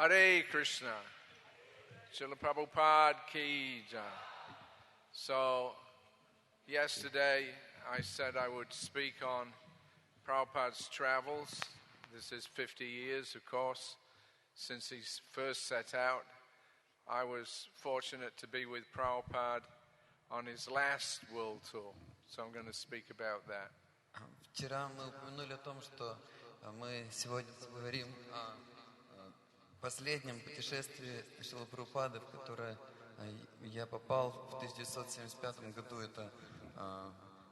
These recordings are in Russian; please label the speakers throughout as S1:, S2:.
S1: Харе Кришна. Srila Prabhupada ki jai. So, yesterday I said I would speak on Prabhupada's travels. This is 50 years, of course, since he first set out. I was fortunate to be with Prabhupada on his last world tour, so I'm going to speak about that.
S2: Вчера мы упомянули о том, что мы сегодня поговорим о последнем путешествии Шрилы Прабхупады, в которое я попал в 1975 году. Это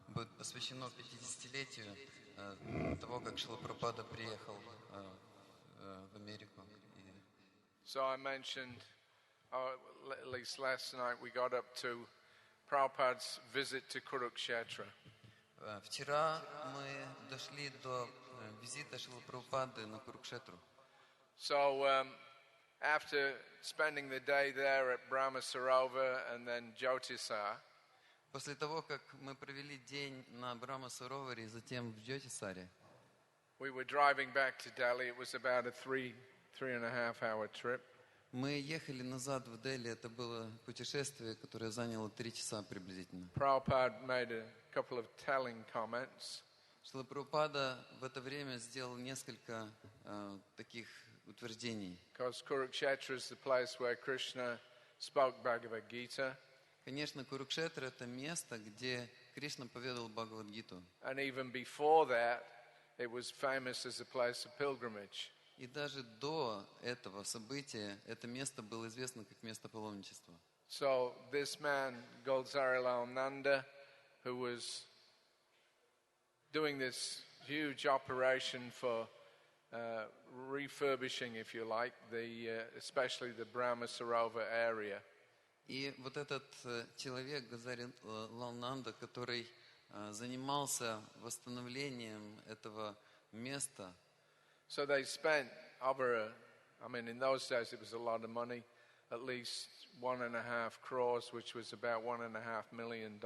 S2: будет посвящено 50-летию того, как Шрила Прабхупада приехал в Америку.
S1: So I mentioned, at least last night, we got up to Prabhupada's visit to Kurukshetra.
S2: Вчера мы дошли до визита Шрилы Прабхупады на Курукшетру.
S1: So after spending the day there at Brahma Sarovar and then Jyotisar,
S2: после того, как мы провели день на Брахма Сароваре и затем в Джотисаре,
S1: we were driving back to Delhi. It was about a 3.5 hour trip.
S2: мы ехали назад в Дели. Это было путешествие, которое заняло 3 часа приблизительно.
S1: Prabhupada made a couple of telling comments.
S2: Шрила Прабхупада в это время сделал несколько таких утверждений.
S1: Because Kurukshetra is the place where Krishna spoke Bhagavad Gita.
S2: Конечно, Курукшетра — это место, где Кришна поведал Бхагавад-гиту.
S1: And even before that, it was famous as a place of pilgrimage.
S2: И даже до этого события это место было известно как место паломничества.
S1: So this man, Golzarilal Nanda, who was doing this huge operation for refurbishing, if you like, especially the Brahma Sarovar area.
S2: И вот этот человек, Голзарилал Нанда, который занимался восстановлением этого места.
S1: So they spent in those days it was a lot of money, at least 1.5 crores, which was about $1.5 million.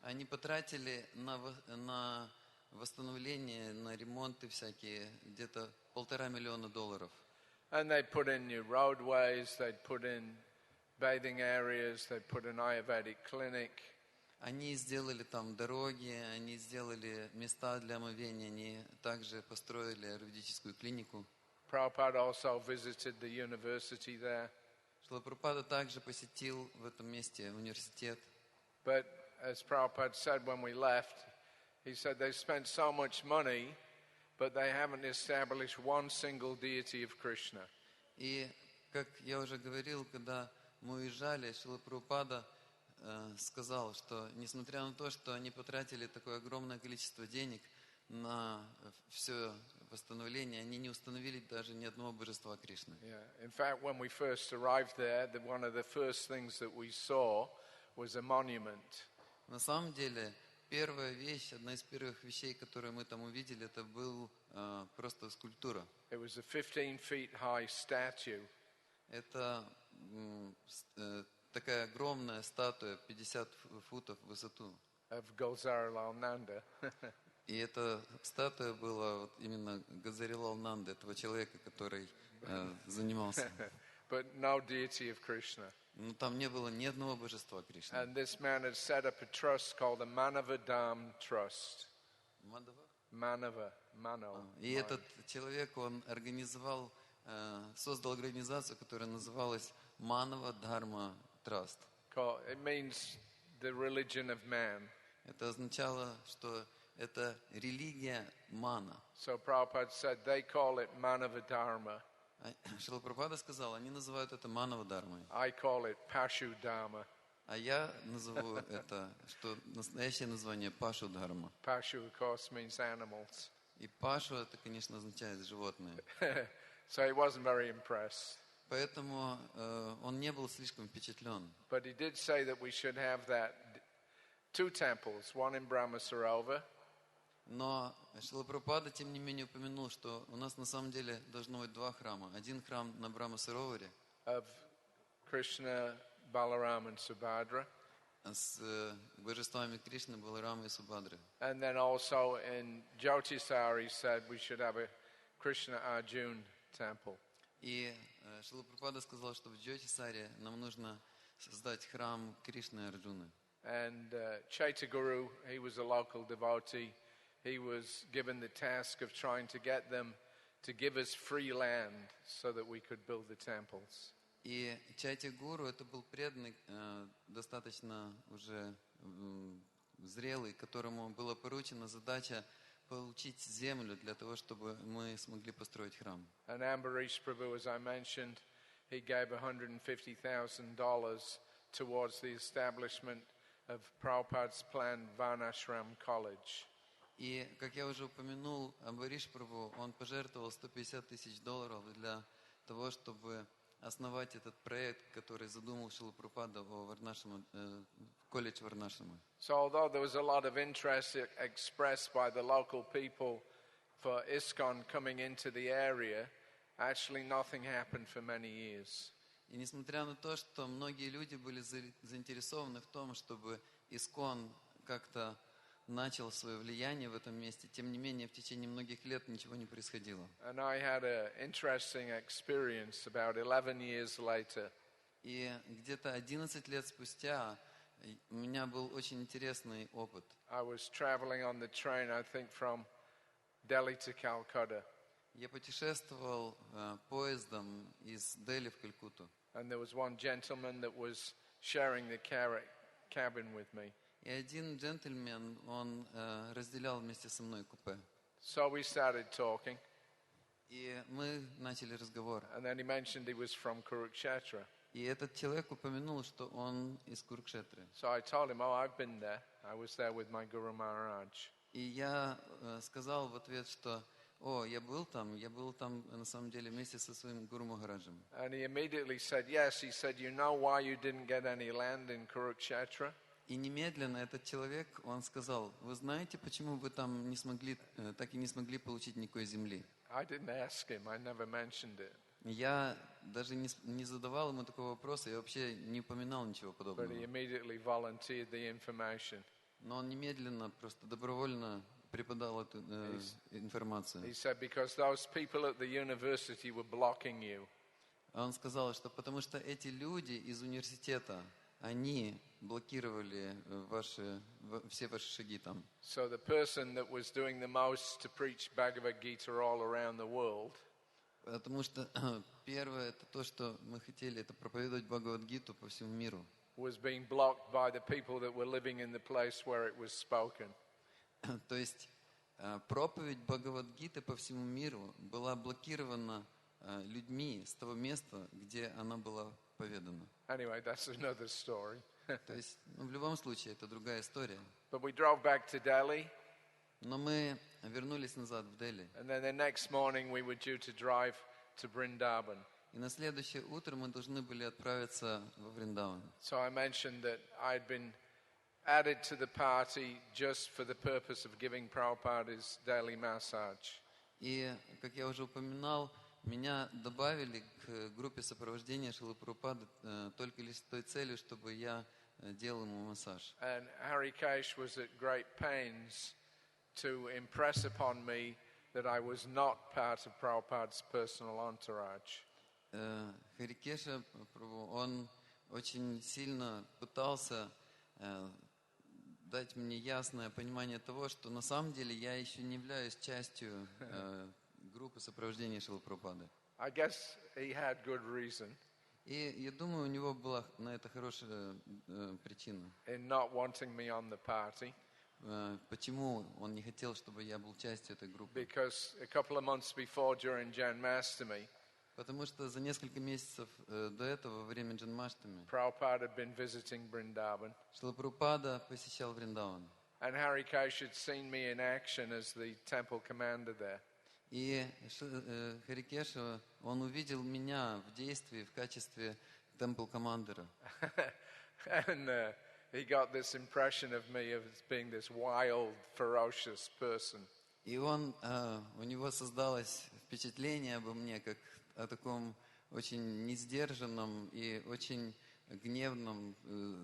S2: Они потратили на восстановление, на ремонты всякие, где-то $1,5 миллиона.
S1: And they put in new roadways, they'd put in bathing areas, they'd put an Ayurvedic clinic.
S2: Они сделали там дороги, они сделали места для омовения, они также построили аюрведическую клинику.
S1: Prabhupada also visited the university there.
S2: Шрила Прабхупада также посетил в этом месте университет.
S1: But as Prabhupada said when we left, he said they spent so much money, but they haven't established one single deity of Krishna.
S2: И, как я уже говорил, когда мы уезжали, Шрила Прабхупада сказал, что несмотря на то, что они потратили такое огромное количество денег на все восстановление, они не установили даже ни одного божества Кришны.
S1: In fact, when we first arrived there, one of the first things that we saw was a monument.
S2: На самом деле, первая вещь, одна из первых вещей, которые мы там увидели, это был просто скульптура.
S1: It was a 15 feet high statue.
S2: Это такая огромная статуя, 50 футов в высоту.
S1: Of Golzarilal Nanda.
S2: И эта статуя была вот именно Голзарилал Нанды, этого человека, который занимался.
S1: But no deity of Krishna.
S2: Но там не было ни одного божества Кришны.
S1: And this man had set up a trust called the Manava Dham Trust. Manava.
S2: И этот человек, он создал организацию, которая называлась Манава Дхарма Траст.
S1: It means the religion of man.
S2: Это означало, что это религия Мана.
S1: So Prabhupada said they call it Manava Dharma.
S2: Шрила Прабхупада сказал, они называют это Манава Дharмой.
S1: I call it Pashu Dharma.
S2: А я назову это, что настоящее название Пашу Дхарма.
S1: Pashu, of course, means animals.
S2: И Пашу это, конечно, означает животные.
S1: So he wasn't very impressed.
S2: Поэтому он не был слишком впечатлен.
S1: But he did say that we should have two temples, one in Brahma Sarovar.
S2: Но Шрила Прабхупада, тем не менее, упомянул, что у нас на самом деле должно быть 2 храма. Один храм на Брахма Сароваре.
S1: Of Krishna, Balaram and Subhadra.
S2: С божествами Кришны, Баларама и Субхадры.
S1: And then also in Jyotisar he said we should have a Krishna Arjuna temple.
S2: И Шрила Прабхупада сказал, что в Джотисаре нам нужно создать храм Кришны и Арджуны.
S1: And Chaitya Guru, he was a local devotee. He was given the task of trying to get them to give us free land so that we could build the temples.
S2: И Чайтя Гуру, это был преданный, достаточно уже зрелый, которому была поручена задача получить землю для того, чтобы мы смогли построить храм.
S1: And Ambarish Prabhu, as I mentioned, he gave $150,000 towards the establishment of Prabhupada's planned Varnashram College.
S2: И, как я уже упомянул, Амбариш Прабху, он пожертвовал $150,000 для того, чтобы основать этот проект, который задумал Шрила Прабхупада о колледж Варнашрама.
S1: So although there was a lot of interest expressed by the local people for ISKCON coming into the area, actually nothing happened for many years.
S2: И несмотря на то, что многие люди были заинтересованы в том, чтобы ИСККОН как-то начал свое влияние в этом месте, тем не менее в течение многих лет ничего не происходило.
S1: And I had an interesting experience about 11 years later.
S2: И где-то 11 лет спустя у меня был очень интересный опыт.
S1: I was traveling on the train, I think, from Delhi to Calcutta.
S2: Я путешествовал поездом из Дели в Калькутту.
S1: And there was one gentleman that was sharing the cabin with me.
S2: И один джентльмен, он разделял вместе со мной купе.
S1: So we started talking.
S2: И мы начали разговор.
S1: And then he mentioned he was from Kurukshetra.
S2: И этот человек упомянул, что он из Курукшетры.
S1: So I told him, oh, I've been there. I was there with my Guru Maharaj.
S2: И я сказал в ответ, что я был там на самом деле вместе со своим Гуру Махараджем.
S1: And he immediately said, yes. He said, you know why you didn't get any land in Kurukshetra?
S2: И немедленно этот человек, он сказал, вы знаете, почему вы там так и не смогли получить никакой земли?
S1: I didn't ask him. I never mentioned it.
S2: Я даже не задавал ему такого вопроса, я вообще не упоминал ничего подобного.
S1: But he immediately volunteered the information.
S2: Но он немедленно, просто добровольно преподал эту информацию.
S1: He said, because those people at the university were blocking you.
S2: Он сказал, что потому что эти люди из университета, они блокировали все ваши шаги там.
S1: So the person that was doing the most to preach Bhagavad Gita all around the world,
S2: потому что первое, это то, что мы хотели, это проповедовать Бхагавад-гиту по всему миру.
S1: was being blocked by the people that were living in the place where it was spoken.
S2: То есть проповедь Бхагавад-гиты по всему миру была блокирована людьми с того места, где она была поведана.
S1: Anyway, that's another story.
S2: То есть, в любом случае, это другая история.
S1: But we drove back to Delhi.
S2: Но мы вернулись назад в Дели.
S1: And then the next morning we were due to drive to Vrindavan.
S2: И на следующее утро мы должны были отправиться во Вриндаван.
S1: So I mentioned that I'd been added to the party just for the purpose of giving Prabhupada his daily massage.
S2: И, как я уже упоминал, меня добавили к группе сопровождения Шрилы Прабхупады только лишь с той целью, чтобы я делал ему массаж.
S1: And Harikesh was at great pains to impress upon me that I was not part of Prabhupada's personal entourage.
S2: Харикеша, он очень сильно пытался дать мне ясное понимание того, что на самом деле я еще не являюсь частью группы сопровождения Шрилы Прабхупады.
S1: I guess he had good reason.
S2: И я думаю, у него была на это хорошая причина.
S1: In not wanting me on the party.
S2: Почему он не хотел, чтобы я был частью этой группы?
S1: Because a couple of months before, during Janmashtami,
S2: потому что за несколько месяцев до этого, во время Джанмаштами,
S1: Prabhupada had been visiting Vrindavan.
S2: Шрила Прабхупада посещал Вриндаван.
S1: And Harikesh had seen me in action as the temple commander there.
S2: И Харикеша, он увидел меня в действии в качестве темпл-командера.
S1: And he got this impression of me as being this wild, ferocious person.
S2: И у него создалось впечатление обо мне, как о таком очень несдержанном и очень гневном,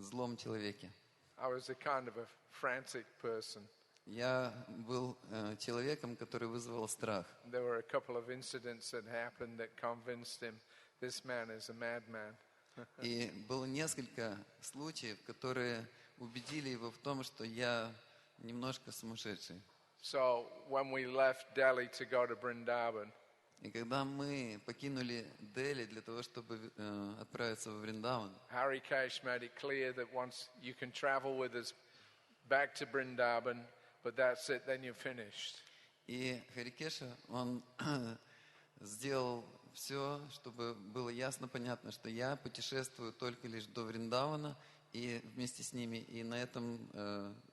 S2: злом человеке.
S1: I was a kind of a frantic person.
S2: Я был человеком, который вызывал страх.
S1: There were a couple of incidents that happened that convinced him this man is a madman.
S2: И было несколько случаев, которые убедили его в том, что я немножко сумасшедший.
S1: So when we left Delhi to go to Vrindavan,
S2: И когда мы покинули Дели для того, чтобы отправиться во Вриндаван,
S1: Hari Kesh made it clear that once you can travel with us back to Vrindavan, but that's it, then you're finished.
S2: и Харикеша, он сделал все, чтобы было ясно, понятно, что я путешествую только лишь до Вриндавана и вместе с ними, и на этом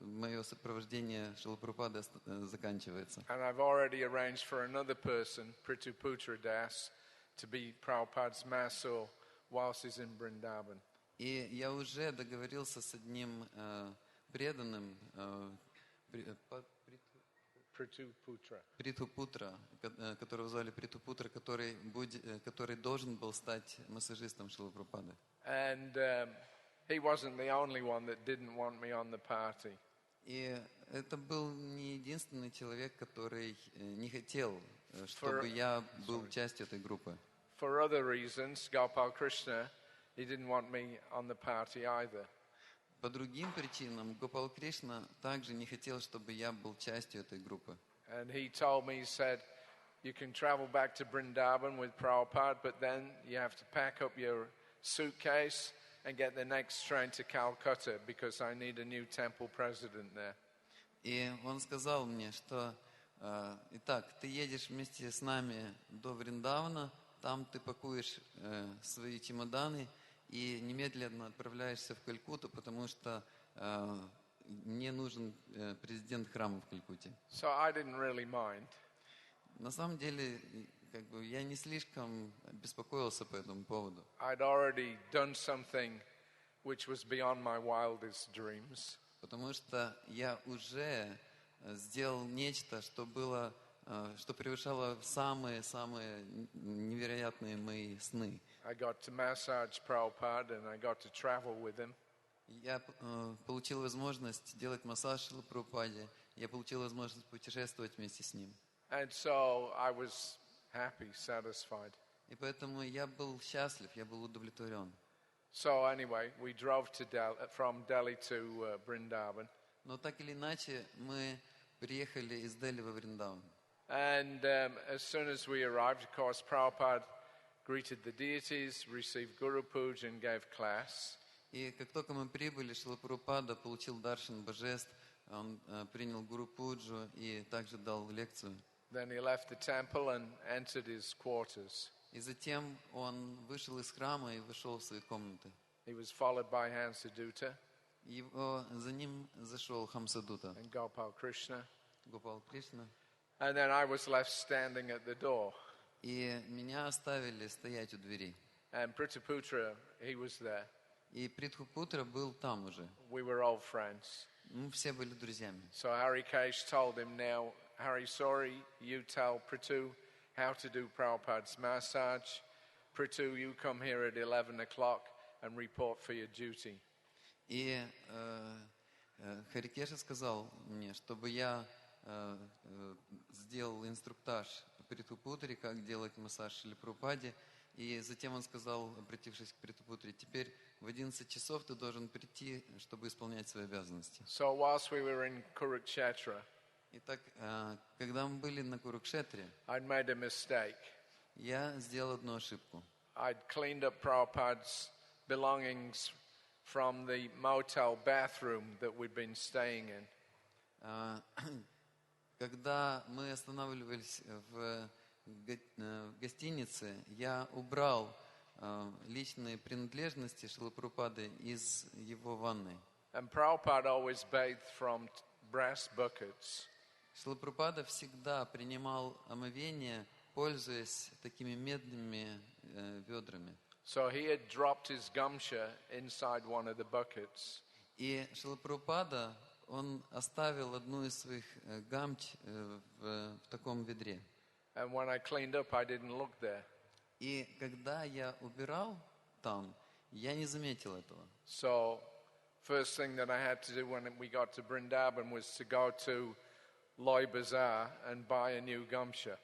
S2: мое сопровождение Шрилы Прабхупады заканчивается.
S1: And I've already arranged for another person, Prabhupada Das, to be Prabhupada's Masul whilst he's in Vrindavan.
S2: И я уже договорился с одним преданным, Притхупутра, которого звали Притхупутра, который должен был стать массажистом Шрилы Прабхупады.
S1: And he wasn't the only one that didn't want me on the party.
S2: И это был не единственный человек, который не хотел, чтобы я был частью этой группы.
S1: For other reasons, Gopal Krishna, he didn't want me on the party either.
S2: По другим причинам Гопал Кришна также не хотел, чтобы я был частью этой группы.
S1: And he told me, he said, you can travel back to Vrindavan with Prabhupada, but then you have to pack up your suitcase and get the next train to Calcutta because I need a new temple president there.
S2: И он сказал мне, что итак, ты едешь вместе с нами до Вриндавана, там ты пакуешь свои чемоданы и немедленно отправляешься в Калькутту, потому что мне нужен президент храма в Калькутте.
S1: So I didn't really mind.
S2: На самом деле, я не слишком беспокоился по этому поводу.
S1: I'd already done something which was beyond my wildest dreams.
S2: Потому что я уже сделал нечто, что превышало самые-самые невероятные мои сны.
S1: I got to massage Prabhupada and I got to travel with him.
S2: Я получил возможность делать массаж Шриле Прабхупаде. Я получил возможность путешествовать вместе с ним.
S1: And so I was happy, satisfied.
S2: И поэтому я был счастлив, я был удовлетворен.
S1: So anyway, we drove from Delhi to Vrindavan.
S2: Но так или иначе, мы приехали из Дели во Вриндаван.
S1: And as soon as we arrived, of course, Prabhupada greeted the deities, received Guru Puja and gave class.
S2: И как только мы прибыли, Шрила Прабхупада получил даршан божеств, он принял Гуру Пуджу и также дал лекцию.
S1: Then he left the temple and entered his quarters.
S2: И затем он вышел из храма и вошел в свои комнаты.
S1: He was followed by Hansadutta
S2: За ним зашел Хамсадута,
S1: and Gopal Krishna.
S2: Гопал Кришна.
S1: And then I was left standing at the door.
S2: И меня оставили стоять у двери.
S1: And Prabhupada, he was there.
S2: И Притхупутра был там уже.
S1: We were old friends.
S2: Мы все были друзьями.
S1: So Hari Kesh told him now, Hari Sauri, you tell Prithu how to do Prabhupada's massage. Prithu, you come here at 11 o'clock and report for your duty.
S2: И Харикеша сказал мне, чтобы я сделал инструктаж Притхупутре, как делать массаж Шриле Прабхупаде. И затем он сказал, обратившись к Притхупутре, теперь в 11 часов ты должен прийти, чтобы исполнять свои обязанности.
S1: So whilst we were in Kurukshetra,
S2: Итак, когда мы были на Курукшетре,
S1: I'd made a mistake.
S2: я сделал одну ошибку.
S1: I'd cleaned up Prabhupada's belongings from the motel bathroom that we'd been staying in.
S2: Когда мы останавливались в гостинице, я убрал личные принадлежности Шрилы Прабхупады из его ванной.
S1: And Prabhupada always bathed from brass buckets.
S2: Шрила Прабхупада всегда принимал омовение, пользуясь такими медными ведрами.
S1: So he had dropped his gamsha inside one of the buckets.
S2: И Шрила Прабхупада, он оставил одну из своих гамч в таком ведре.
S1: And when I cleaned up, I didn't look there.
S2: И когда я убирал там, я не заметил этого.
S1: So first thing that I had to do when we got to Vrindavan was to go to Loi Bazaar and buy a new gamsha.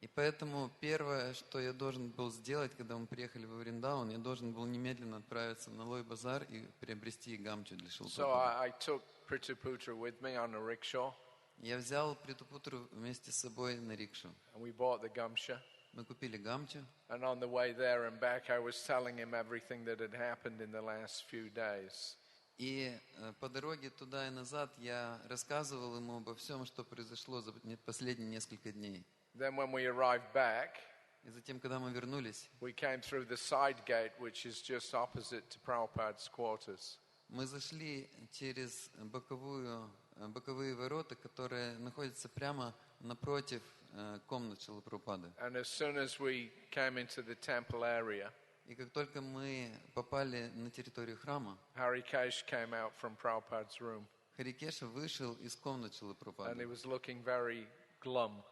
S2: И поэтому первое, что я должен был сделать, когда мы приехали во Вриндаван, я должен был немедленно отправиться на Лой базар и приобрести гамчу для Шрилы
S1: So
S2: Прабхупады.
S1: I took Prabhupada with me on a rickshaw.
S2: Я взял Прабхупаду вместе с собой на рикшу.
S1: And we bought the gamsha.
S2: Мы купили гамчу.
S1: And on the way there and back, I was telling him everything that had happened in the last few days.
S2: И по дороге туда и назад я рассказывал ему обо всем, что произошло за последние несколько дней.
S1: Then when we arrived back,
S2: И затем, когда мы вернулись,
S1: we came through the side gate, which is just opposite to Prabhupada's quarters.
S2: мы зашли через боковые ворота, которые находятся прямо напротив комнат Шрилы Прабхупады.
S1: And as soon as we came into the temple area,
S2: И как только мы попали на территорию храма,
S1: Hari Kesh came out from Prabhupada's room,
S2: Хари Кеша вышел из комнат Шрилы
S1: and he
S2: Прабхупады.
S1: was looking very glum.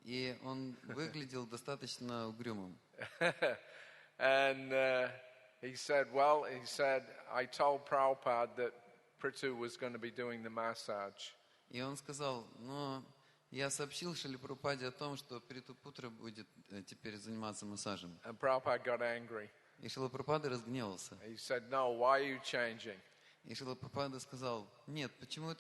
S2: И он выглядел достаточно угрюмым.
S1: And he said, I told Prabhupada that Prithu was going to be doing the massage.
S2: И он сказал, я сообщил Шриле Прабхупаде о том, что Притупутра будет теперь заниматься массажем.
S1: And Prabhupada got angry.
S2: И Шрила Прабхупада разгневался.
S1: He said, no, why are you changing?
S2: И Шрила Прабхупада сказал, нет, почему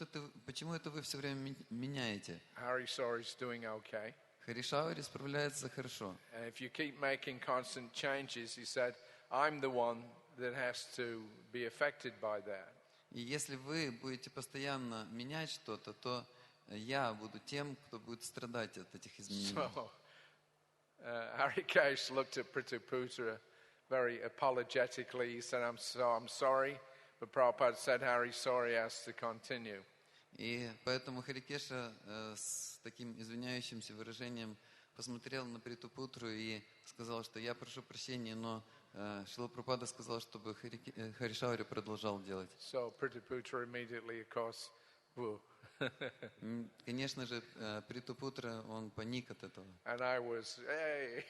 S2: это вы все время меняете?
S1: Hari Sauri's doing okay.
S2: Хари Шаури справляется хорошо.
S1: And if you keep making constant changes, he said, I'm the one that has to be affected by that.
S2: И если вы будете постоянно менять что-то, то я буду тем, кто будет страдать от этих изменений.
S1: So, Hari Kesh looked at Prabhupada very apologetically. He said, I'm sorry. But Prabhupada said, Hari Sauri has to continue.
S2: И поэтому Хари Кеша с таким извиняющимся выражением посмотрел на Притупутру и сказал, что я прошу прощения, но Шрила Прабхупада сказал, чтобы Хари Шаури продолжал делать.
S1: So Prabhupada immediately, of course, woo.
S2: Конечно же, Притупутра, он паник от этого.
S1: And I was, hey.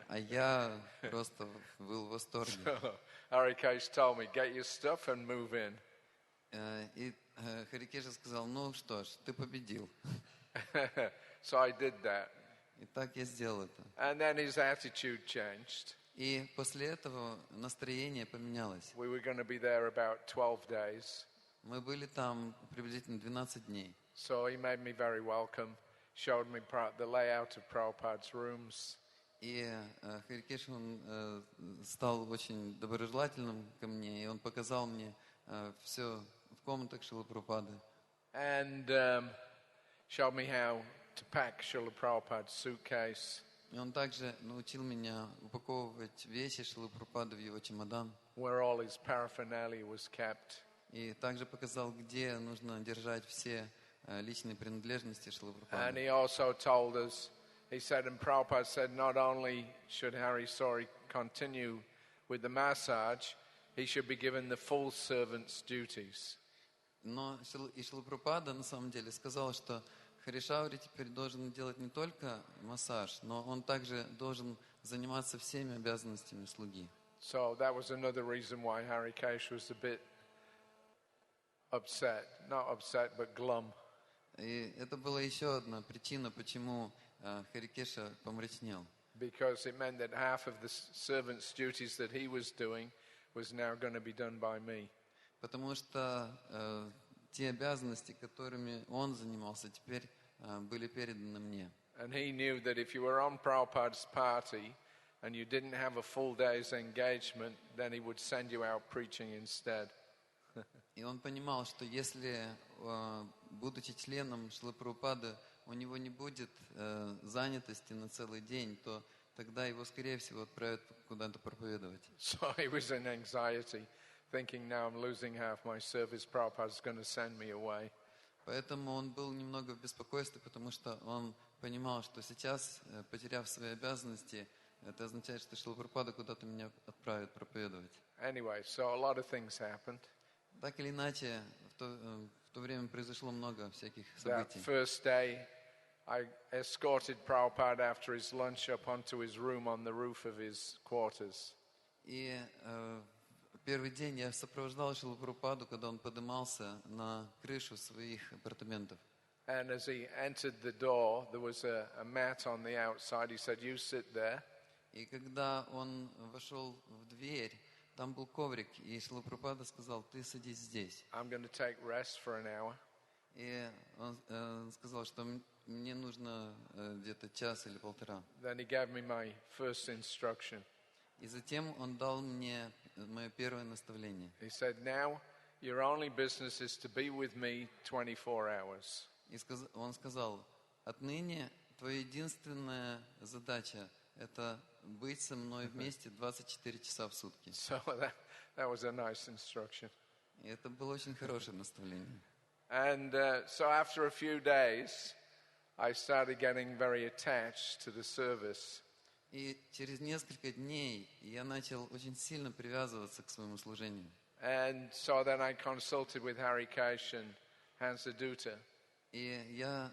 S2: А я просто был в восторге.
S1: So Hari Kesh told me, get your stuff and move in.
S2: И Хари Кеша сказал, ну что ж, ты победил.
S1: So I did that.
S2: И так я сделал это.
S1: And then his attitude changed.
S2: И после этого настроение поменялось.
S1: We were going to be there about 12 days.
S2: Мы были там приблизительно 12 дней.
S1: So he made me very welcome, showed me the layout of Prabhupada's rooms.
S2: И Хари Кеша, он стал очень доброжелательным ко мне, и он показал мне все в комнатах Шрилы Прабхупады.
S1: And showed me how to pack Srila Prabhupada's suitcase.
S2: И он также научил меня упаковывать вещи Шрилы Прабхупады в его чемодан.
S1: Where all his paraphernalia was kept.
S2: И также показал, где нужно держать все личные принадлежности Шрилы
S1: And
S2: Прабхупады.
S1: he also told us, he said, and Prabhupada said, not only should Hari Sauri continue with the massage, he should be given the full servant's duties.
S2: Но и Шрила Прабхупада на самом деле сказал, что Хари Шаури теперь должен делать не только массаж, но он также должен заниматься всеми обязанностями слуги.
S1: So that was another reason why Hari Kesh was a bit upset. Not upset, but glum.
S2: И это была еще одна причина, почему Хари Кеша помрачнел.
S1: Because it meant that half of the servant's duties that he was doing was now going to be done by me.
S2: Потому что те обязанности, которыми он занимался, теперь были переданы мне.
S1: And he knew that if you were on Prabhupada's party and you didn't have a full day's engagement, then he would send you out preaching instead.
S2: И он понимал, что если, будучи членом Шрилы Прабхупады, у него не будет занятости на целый день, то тогда его, скорее всего, отправят куда-то проповедовать.
S1: So he was in anxiety, thinking now I'm losing half my service, Prabhupada's going to send me away.
S2: Поэтому он был немного в беспокойстве, потому что он понимал, что сейчас, потеряв свои обязанности, это означает, что Шрила Прабхупада куда-то меня отправит проповедовать.
S1: Anyway, so a lot of things happened.
S2: Так или иначе, в то время произошло много всяких
S1: That
S2: событий.
S1: first day, I escorted Prabhupada after his lunch up onto his room on the roof of his quarters.
S2: И первый день я сопровождал Шрилу Прабхупаду, когда он поднимался на крышу своих апартаментов.
S1: And as he entered the door, there was a mat on the outside. He said, "You sit there."
S2: И когда он вошел в дверь, там был коврик, и Шрила Прабхупада сказал: ты садись здесь.
S1: I'm going to take rest for an hour.
S2: И он сказал, что мне нужно где-то час или полтора.
S1: Then he gave me my first instruction.
S2: И затем он дал мне мое первое наставление.
S1: He said, "Now your only business is to be with me 24 hours."
S2: И он сказал: отныне твоя единственная задача — это быть со мной вместе 24 часа в сутки.
S1: So that was a nice instruction.
S2: И это было очень хорошее наставление.
S1: And so after a few days, I started getting very attached to the service.
S2: И через несколько дней я начал очень сильно привязываться к своему служению.
S1: And so then I consulted with Haри Krishna and Hansadutta.
S2: И я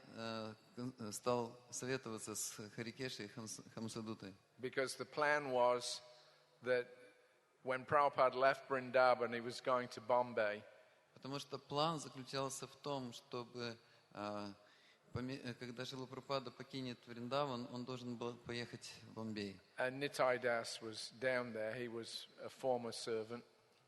S2: стал советоваться с Хари Кришной и Хамсадутой.
S1: Because the plan was that when Prabhupada left Vrindavan, he was going to Bombay.
S2: Потому что план заключался в том, чтобы, когда Шрила Прабхупада покинет Вриндаван, он должен был поехать в Бомбей.
S1: And Nitai Das was down there. He was a former servant.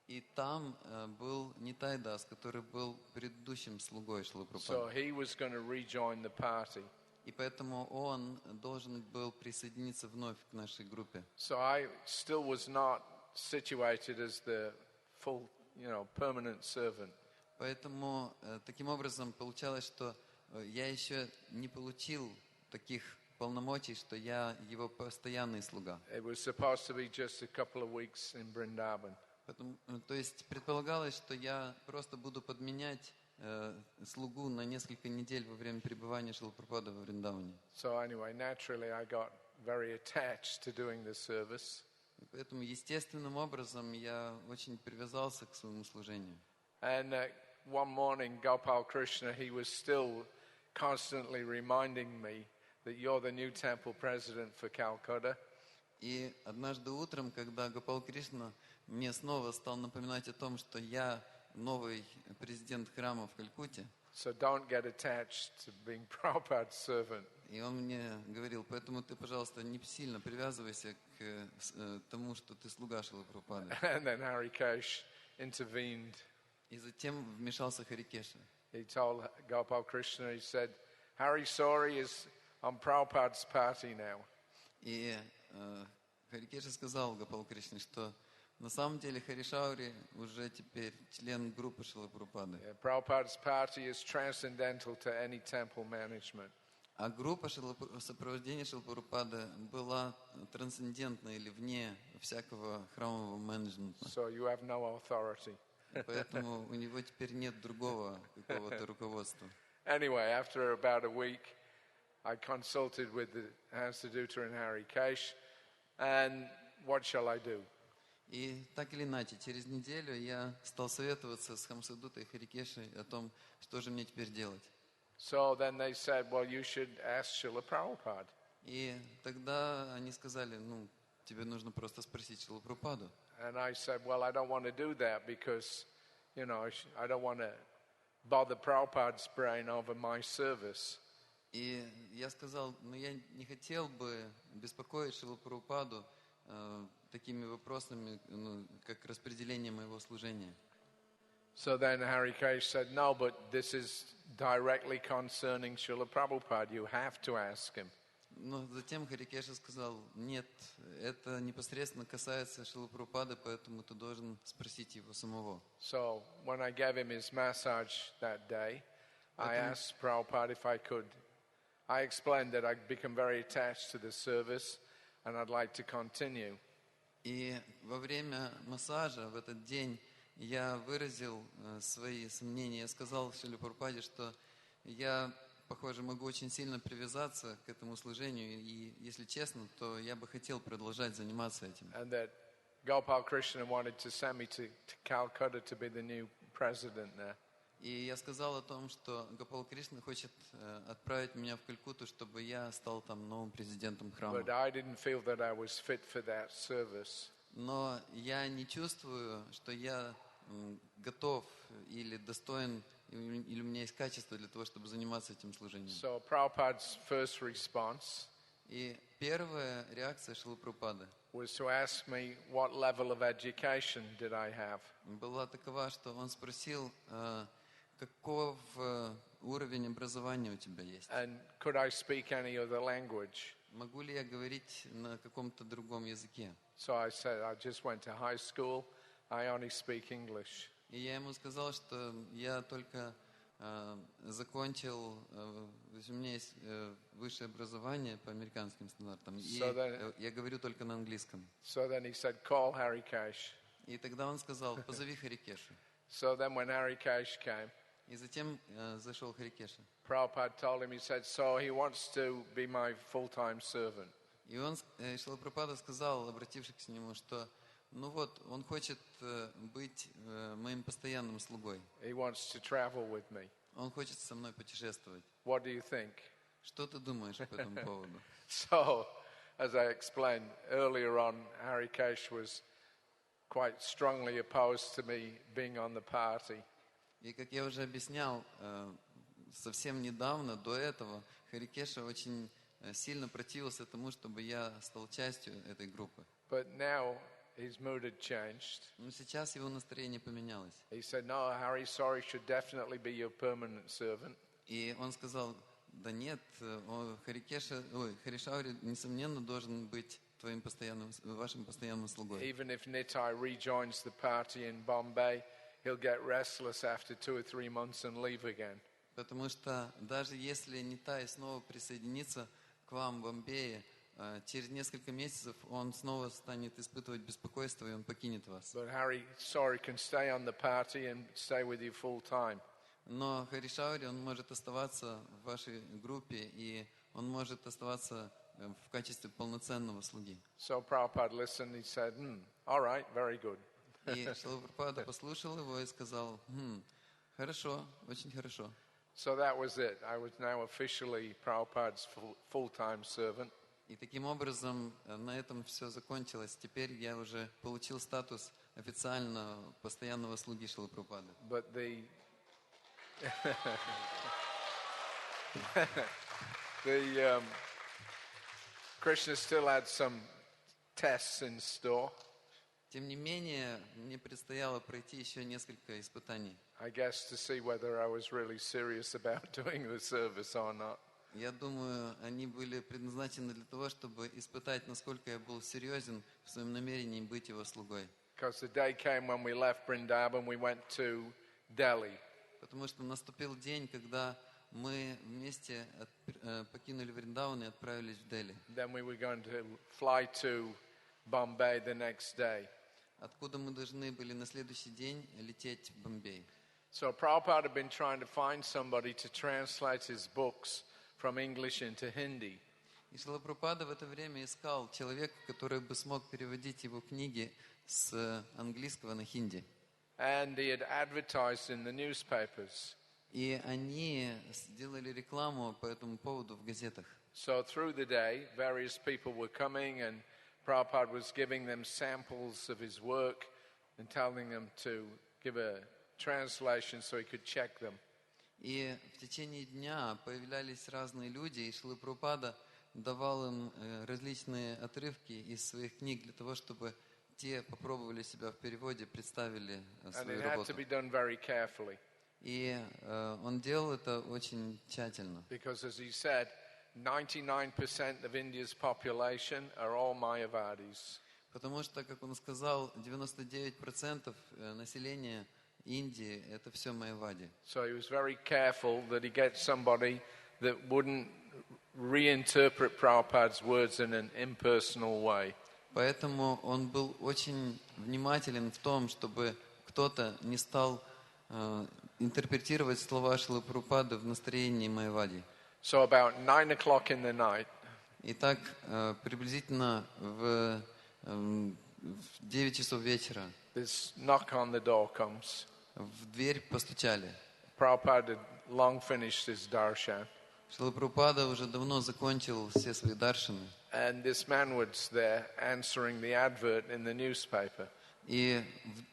S2: И там был Нитай Дас, который был предыдущим слугой Шрилы
S1: So
S2: Прабхупады.
S1: he was going to rejoin the party.
S2: И поэтому он должен был присоединиться вновь к нашей группе.
S1: So I still was not situated as the full, permanent servant.
S2: Поэтому таким образом получалось, что я еще не получил таких полномочий, что я его постоянный слуга.
S1: It was supposed to be just a couple of weeks in Vrindavan.
S2: То есть предполагалось, что я просто буду подменять слугу на несколько недель во время пребывания Шрилы Прабхупады во Вриндаване.
S1: So anyway, naturally I got very attached to doing the service.
S2: И поэтому естественным образом я очень привязался к своему служению.
S1: And one morning, Gopal Krishna, he was still constantly reminding me that you're the new temple president for Calcutta.
S2: И однажды утром, когда Гопал Кришна мне снова стал напоминать о том, что я новый президент храма в Калькутте,
S1: So don't get attached to being Prabhupada's servant.
S2: и он мне говорил: поэтому ты, пожалуйста, не сильно привязывайся к тому, что ты слуга Шрилы Прабхупады.
S1: And then Haри Krishna intervened.
S2: И затем вмешался Хари Кришна.
S1: He told Gopal Krishna, he said, Хари Шаури is on Prabhupada's party now.
S2: И Хари Кришна сказал Гопал Кришне, что на самом деле Хари Шаури уже теперь член группы Шрилы Прабхупады.
S1: Yeah, Prabhupada's party is transcendental to any temple management.
S2: А группа сопровождения Шрилы Прабхупады была трансцендентна или вне всякого храмового менеджмента.
S1: So you have no authority.
S2: Поэтому у него теперь нет другого какого-то руководства.
S1: Anyway, after about a week, I consulted with the Hansadutta and Haри Krishna, and what shall I do?
S2: И так или иначе, через неделю я стал советоваться с Хамсадутой и Хари Кришной о том, что же мне теперь делать.
S1: So then they said, well, you should ask Srila Prabhupada.
S2: И тогда они сказали: тебе нужно просто спросить Шрилу Прабхупаду.
S1: And I said, well, I don't want to do that because, I don't want to bother Prabhupada's brain over my service.
S2: И я сказал: я не хотел бы беспокоить Шрилу Прабхупаду такими вопросами, как распределение моего служения.
S1: So then Haри Krishna said, no, but this is directly concerning Srila Prabhupada. You have to ask him.
S2: Но затем Хари Кришна сказал: нет, это непосредственно касается Шрилы Прабхупады, поэтому ты должен спросить его самого.
S1: So when I gave him his massage that day, I asked Prabhupada if I could. I explained that I'd become very attached to the service and I'd like to continue.
S2: И во время массажа в этот день я выразил свои сомнения. Я сказал Шриле Прабхупаде, что я, похоже, могу очень сильно привязаться к этому служению, и, если честно, то я бы хотел продолжать заниматься этим.
S1: And that Gopal Krishna wanted to send me to Calcutta to be the new president there.
S2: И я сказал о том, что Гопал Кришна хочет отправить меня в Калькутту, чтобы я стал там новым президентом храма.
S1: But I didn't feel that I was fit for that service.
S2: но я не чувствую, что я готов или достоин, или у меня есть качество для того, чтобы заниматься этим служением.
S1: So Prabhupada's first response
S2: И первая реакция Шрилы Прабхупады
S1: was to ask me what level of education did I have.
S2: была такова, что он спросил, каков уровень образования у тебя есть.
S1: And could I speak any other language?
S2: Могу ли я говорить на каком-то другом языке?
S1: So I said, I just went to high school. I only speak English.
S2: И я ему сказал, что я только закончил, у меня есть высшее образование по американским стандартам, и я говорю только на английском.
S1: So then he said, call Hari Cash.
S2: И тогда он сказал, позови Хари Кешу.
S1: So then when Hari Cash came,
S2: И затем зашел Хари Кеша.
S1: Prabhupada told him, he said, so he wants to be my full-time servant.
S2: И он, Шрила Прабхупада сказал, обратившись к нему, что ну вот, он хочет быть моим постоянным слугой.
S1: He wants to travel with me.
S2: Он хочет со мной путешествовать.
S1: What do you think?
S2: Что ты думаешь по этому поводу?
S1: So, as I explained earlier on, Hari Cash was quite strongly opposed to me being on the party.
S2: И как я уже объяснял, совсем недавно, до этого, Хари Кеша очень сильно противился тому, чтобы я стал частью этой группы.
S1: But now his mood had changed.
S2: Но сейчас его настроение поменялось.
S1: He said, no, Hari Шаури should definitely be your permanent servant.
S2: И он сказал, да нет, Хари Шаури, несомненно, должен быть вашим постоянным слугой.
S1: Even if Nitai rejoins the party in Bombay, he'll get restless after 2 or 3 months and leave again.
S2: Потому что даже если Нитай снова присоединится к вам в Бомбее, через несколько месяцев он снова станет испытывать беспокойство, и он покинет вас.
S1: But Hari Шаури can stay on the party and stay with you full time.
S2: Но Хари Шаури, он может оставаться в вашей группе, и он может оставаться в качестве полноценного слуги.
S1: So Prabhupada listened, he said, all right, very good.
S2: И Шрила Прабхупада послушал его и сказал, хорошо, очень хорошо.
S1: So that was it. I was now officially Prabhupada's full-time servant.
S2: И таким образом на этом все закончилось. Теперь я уже получил статус официально постоянного слуги Шрилы Прабхупады.
S1: But Krishna still had some tests in store.
S2: Тем не менее, мне предстояло пройти еще несколько испытаний.
S1: I guess to see whether I was really serious about doing the service or not.
S2: Я думаю, они были предназначены для того, чтобы испытать, насколько я был серьезен в своем намерении быть его слугой.
S1: Because the day came when we left Vrindavan, we went to Delhi.
S2: Потому что наступил день, когда мы вместе покинули Вриндаван и отправились в Дели.
S1: Then we were going to fly to Bombay the next day.
S2: Откуда мы должны были на следующий день лететь в Бомбей.
S1: So Prabhupada had been trying to find somebody to translate his books from English into Hindi.
S2: И Шрила Прабхупада в это время искал человека, который бы смог переводить его книги с английского на хинди.
S1: And he had advertised in the newspapers.
S2: И они сделали рекламу по этому поводу в газетах.
S1: So through the day, various people were coming and Prabhupada was giving them samples of his work and telling them to give a translation so he could check them.
S2: И в течение дня появлялись разные люди, и Шрила Прабхупада давал им различные отрывки из своих книг для того, чтобы те попробовали себя в переводе, представили свою работу. И он делал это очень тщательно.
S1: Because, as he said, 99% of India's population are all Mayavadis.
S2: Потому что, как он сказал, 99% населения Индии – это все майявади.
S1: So he was very careful that he gets somebody that wouldn't reinterpret Prabhupada's words in an impersonal way.
S2: Поэтому он был очень внимателен в том, чтобы кто-то не стал интерпретировать слова Шрилы Прабхупады в настроении майявади.
S1: So about 9 o'clock in the night,
S2: Итак, приблизительно в 9 часов вечера
S1: this knock on the door comes.
S2: в дверь постучали.
S1: Prabhupada had long finished his darshan.
S2: Шрила Прабхупада уже давно закончил все свои даршаны.
S1: And this man was there answering the advert in the newspaper.
S2: И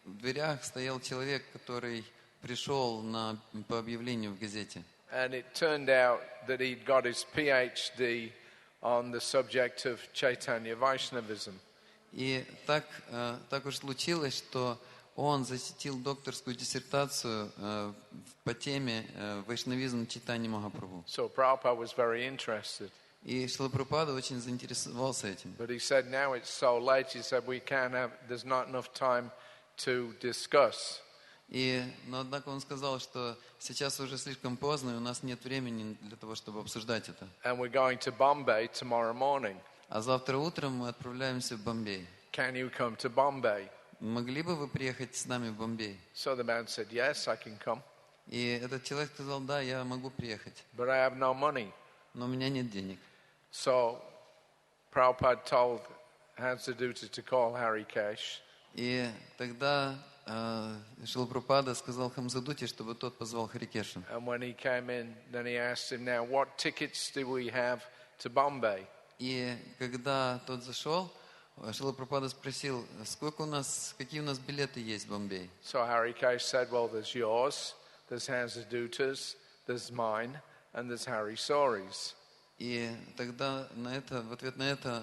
S2: в дверях стоял человек, который пришел по объявлению в газете.
S1: And it turned out that he'd got his PhD on the subject of Chaitanya Vaishnavism.
S2: И так уж случилось, что он защитил докторскую диссертацию по теме вайшнавизм Чайтаньи Махапрабху.
S1: So Prabhupada was very interested.
S2: И Шрила Прабхупада очень заинтересовался этим.
S1: But he said, now it's so late, he said, there's not enough time to discuss.
S2: Но однако он сказал, что сейчас уже слишком поздно, и у нас нет времени для того, чтобы обсуждать это.
S1: And we're going to Bombay tomorrow morning.
S2: А завтра утром мы отправляемся в Бомбей.
S1: Can you come to Bombay?
S2: Могли бы вы приехать с нами в Бомбей?
S1: So the man said, yes, I can come.
S2: И этот человек сказал, да, я могу приехать.
S1: But I have no money.
S2: Но у меня нет денег.
S1: So Prabhupada told Hansadutta to call Hari Kesh.
S2: И тогда Шрила Прабхупада сказал Хамсадуте, чтобы тот позвал Харикешу.
S1: And when he came in, then he asked him, now what tickets do we have to Bombay?
S2: И когда тот зашел, Шрила Прабхупада спросил, какие у нас билеты есть в Бомбей.
S1: So Hari Kesh said, well, there's yours, there's Hansadutta's, there's mine, and there's Hari Shauri's.
S2: И тогда в ответ на это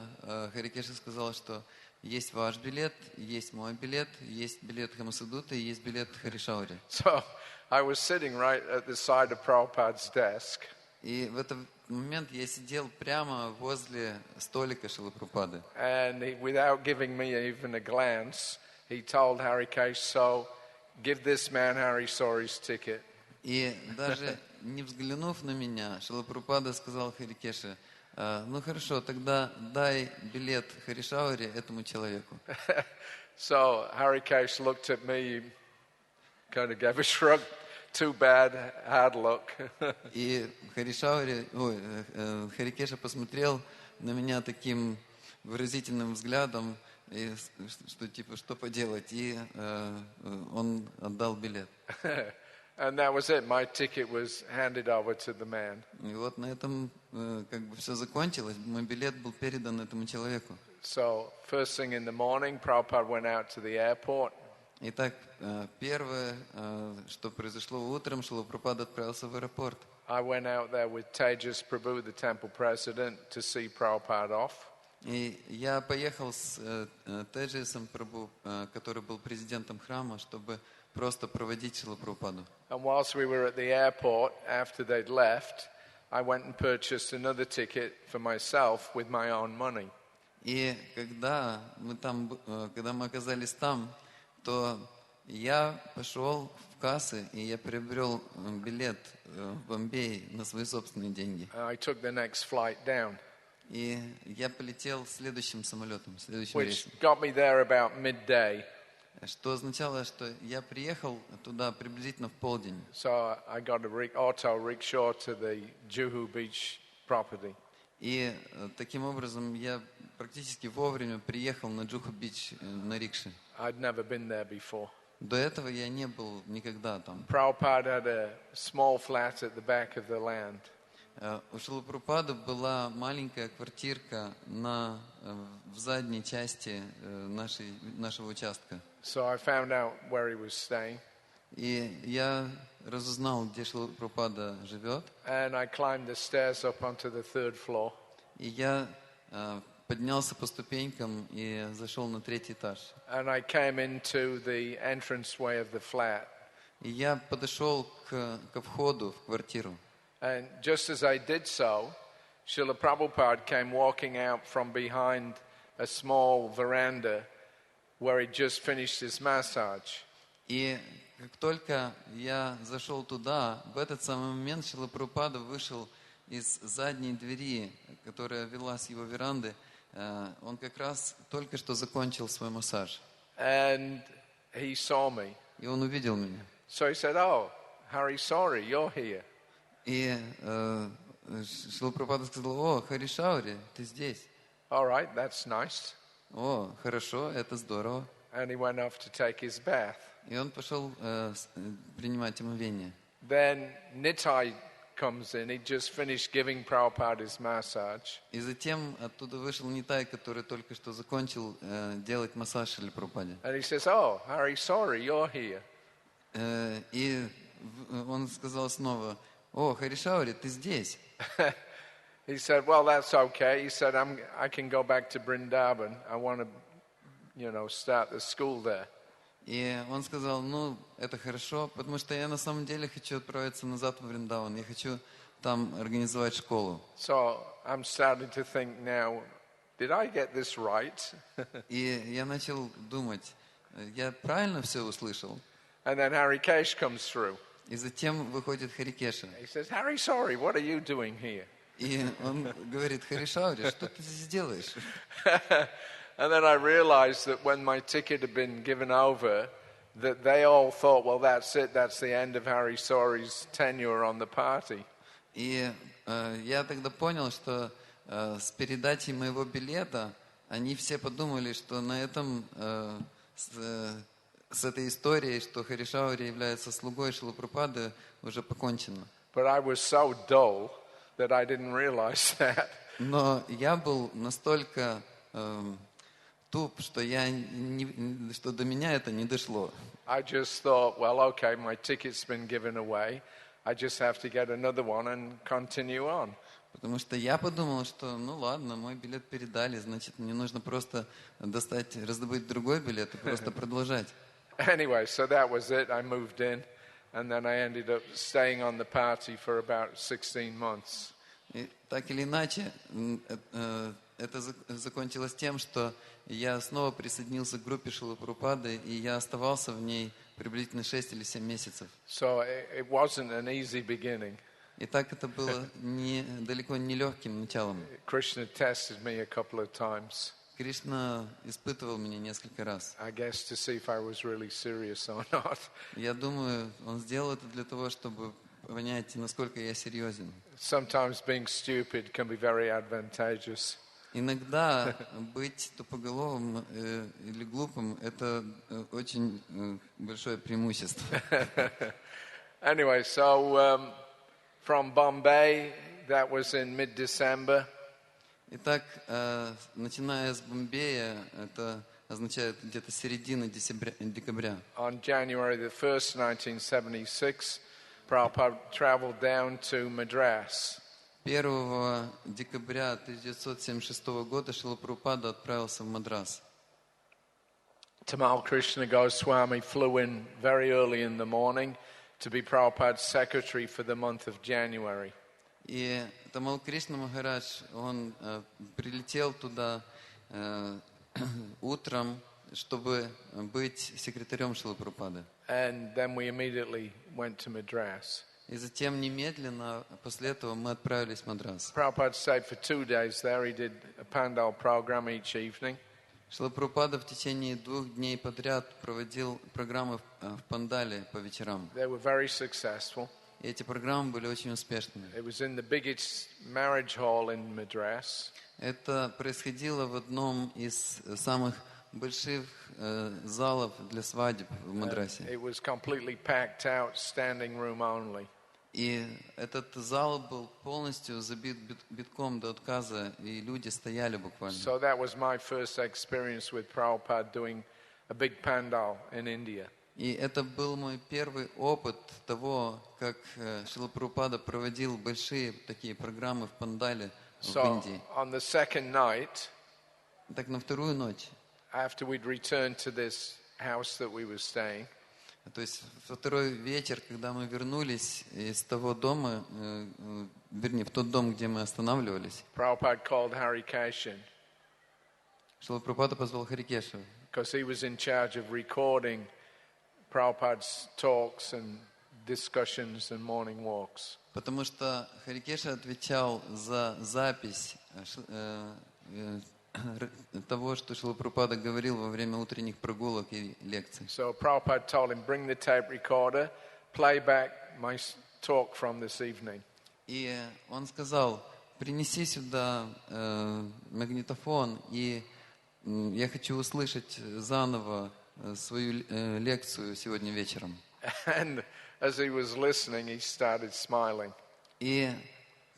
S2: Харикеша сказал, что есть ваш билет, есть мой билет, есть билет Хамсадута и есть билет Хари Шаури.
S1: So I was sitting right at the side of Prabhupada's desk.
S2: И в этот момент я сидел прямо возле столика Шрилы Прабхупады.
S1: And without giving me even a glance, he told Hari Kesh, so give this man Hari Shauri's ticket.
S2: И даже не взглянув на меня, Шрила Прабхупада сказал Харикеше, ну хорошо, тогда дай билет Хари Шаури этому человеку.
S1: So Hari Kesh looked at me, kind of gave a shrug, too bad, hard luck.
S2: И Харикеша посмотрел на меня таким выразительным взглядом, и что типа, что поделать, и он отдал билет.
S1: And that was it. My ticket was handed over to the man.
S2: И вот на этом как бы все закончилось. Мой билет был передан этому человеку.
S1: So first thing in the morning, Prabhupada went out to the airport.
S2: Итак, первое, что произошло утром, Шрила Прабхупада отправился в аэропорт.
S1: I went out there with Tejas Prabhu, the temple president, to see Prabhupada off.
S2: И я поехал с Теджисом Прабху, который был президентом храма, чтобы просто проводить Шрилу Прабхупаду.
S1: And whilst we were at the airport, after they'd left, I went and purchased another ticket for myself with my own money.
S2: И когда мы оказались там, то я пошел в кассы, и я приобрел билет в Бомбей на свои собственные деньги.
S1: I took the next flight down.
S2: И я полетел следующим самолетом, следующим
S1: Which
S2: рейсом.
S1: got me there about midday.
S2: Что означало, что я приехал туда приблизительно в полдень.
S1: So I got an auto rickshaw to the Juhu Beach property.
S2: И таким образом я практически вовремя приехал на Джуху-Бич на рикше.
S1: I'd never been there before.
S2: До этого я не был никогда там.
S1: Prabhupada had a small flat at the back of the land.
S2: У Шрилы Прабхупады была маленькая квартирка в задней части нашего участка.
S1: So I found out where he was staying.
S2: И я разузнал, где Шрила Прабхупада живет.
S1: And I climbed the stairs up onto the third floor.
S2: И я поднялся по ступенькам и зашел на 3-й этаж.
S1: And I came into the entranceway of the flat.
S2: И я подошел ко входу в квартиру.
S1: And just as I did so, Srila Prabhupada came walking out from behind a small veranda where he'd just finished his massage.
S2: И как только я зашел туда, в этот самый момент Шрила Прабхупада вышел из задней двери, которая вела с его веранды. Он как раз только что закончил свой массаж.
S1: And he saw me.
S2: И он увидел меня.
S1: So he said, oh, Hari Shauri, you're here.
S2: И Шрила Прабхупада сказал, о, Хари Шаури, ты здесь.
S1: All right, that's nice.
S2: О, хорошо, это здорово.
S1: And he went off to take his bath.
S2: И он пошел принимать омовение.
S1: Then Nitai comes in. He'd just finished giving Prabhupada his massage.
S2: И затем оттуда вышел Нитай, который только что закончил делать массаж Шриле Прабхупаде.
S1: And he says, "Oh, Хари Шаури, you're here."
S2: И он сказал снова: «О, Хари Шаури, ты здесь».
S1: He said, "Well, that's okay." He said, I can go back to Vrindavan. I want to, start the school there."
S2: И он сказал: «Ну, это хорошо, потому что я на самом деле хочу отправиться назад в Вриндаван. Я хочу там организовать школу».
S1: So I'm starting to think now, did I get this right?
S2: И я начал думать, я правильно все услышал?
S1: And then Hari Kesh comes through.
S2: И затем выходит Хари Кеша.
S1: He says, "Hari Шаури, what are you doing here?"
S2: И он говорит: «Хари Шаури, что ты здесь делаешь?»
S1: And then I realized that when my ticket had been given over, that they all thought, well, that's it, that's the end of Hari Shauri's tenure on the party.
S2: И я тогда понял, что с передачей моего билета они все подумали, что на этом с этой историей, что Хари Шаури является слугой Шрилы Прабхупады, уже покончено.
S1: But I was so dull that I didn't realize that.
S2: Но я был настолько туп, что что до меня это не дошло.
S1: I just thought, well, okay, my ticket's been given away. I just have to get another one and continue on.
S2: Потому что я подумал, что ну ладно, мой билет передали, значит, мне нужно просто раздобыть другой билет и просто продолжать.
S1: Anyway, so that was it. I moved in, and then I ended up staying on the party for about 16 months.
S2: И так или иначе, это закончилось тем, что я снова присоединился к группе Шрилы Прабхупады, и я оставался в ней приблизительно 6 или 7 месяцев.
S1: So it wasn't an easy beginning.
S2: И так это было далеко не легким началом.
S1: Krishna tested me a couple of times.
S2: Кришна испытывал меня несколько раз.
S1: I guess to see if I was really serious or not.
S2: Я думаю, он сделал это для того, чтобы понять, насколько я серьезен.
S1: Sometimes being stupid can be very advantageous.
S2: Иногда быть тупоголовым или глупым – это очень большое преимущество.
S1: Anyway, so from Bombay, that was in mid-December.
S2: Итак, начиная с Бомбея, это означает где-то середина декабря.
S1: On January the 1st, 1976, Prabhupada traveled down to Madras.
S2: 1 декабря 1976 года Шрила Прабхупада отправился в Мадрас.
S1: Tamal Krishna Goswami flew in very early in the morning to be Prabhupada's secretary for the month of January.
S2: И Тамал Кришна Махарадж, он прилетел туда утром, чтобы быть секретарем Шрилы Прабхупады.
S1: And then we immediately went to Madras.
S2: И затем немедленно после этого мы отправились в Мадрас.
S1: Prabhupada stayed for 2 days there. He did a Pandal program each evening.
S2: Шрила Прабхупада в течение 2 дней подряд проводил программы в Пандале по вечерам.
S1: They were very successful.
S2: И эти программы были очень успешными.
S1: It was in the biggest marriage hall in Madras.
S2: Это происходило в одном из самых больших залов для свадеб в Мадрасе.
S1: It was completely packed out, standing room only.
S2: И этот зал был полностью забит битком до отказа, и люди стояли буквально.
S1: So that was my first experience with Prabhupada doing a big pandal in India.
S2: И это был мой первый опыт того, как Шрила Прабхупада проводил большие такие программы в Пандале в Индии.
S1: On the second night,
S2: Так на вторую ночь,
S1: after we'd returned to this house that we were staying,
S2: то есть во второй вечер, когда мы вернулись из того дома, вернее, в тот дом, где мы останавливались,
S1: Prabhupada called Hari Keshan
S2: Шрила Прабхупада позвал Хари Кешу,
S1: because he was in charge of recording Prabhupada's talks and discussions and morning walks.
S2: потому что Хари Кеша отвечал за запись того, что Шрила Прабхупада говорил во время утренних прогулок и лекций.
S1: So Prabhupada told him, bring the tape recorder, play back my talk from this evening.
S2: И он сказал, принеси сюда магнитофон, и я хочу услышать заново свою лекцию сегодня вечером.
S1: And as he was listening, he started smiling.
S2: И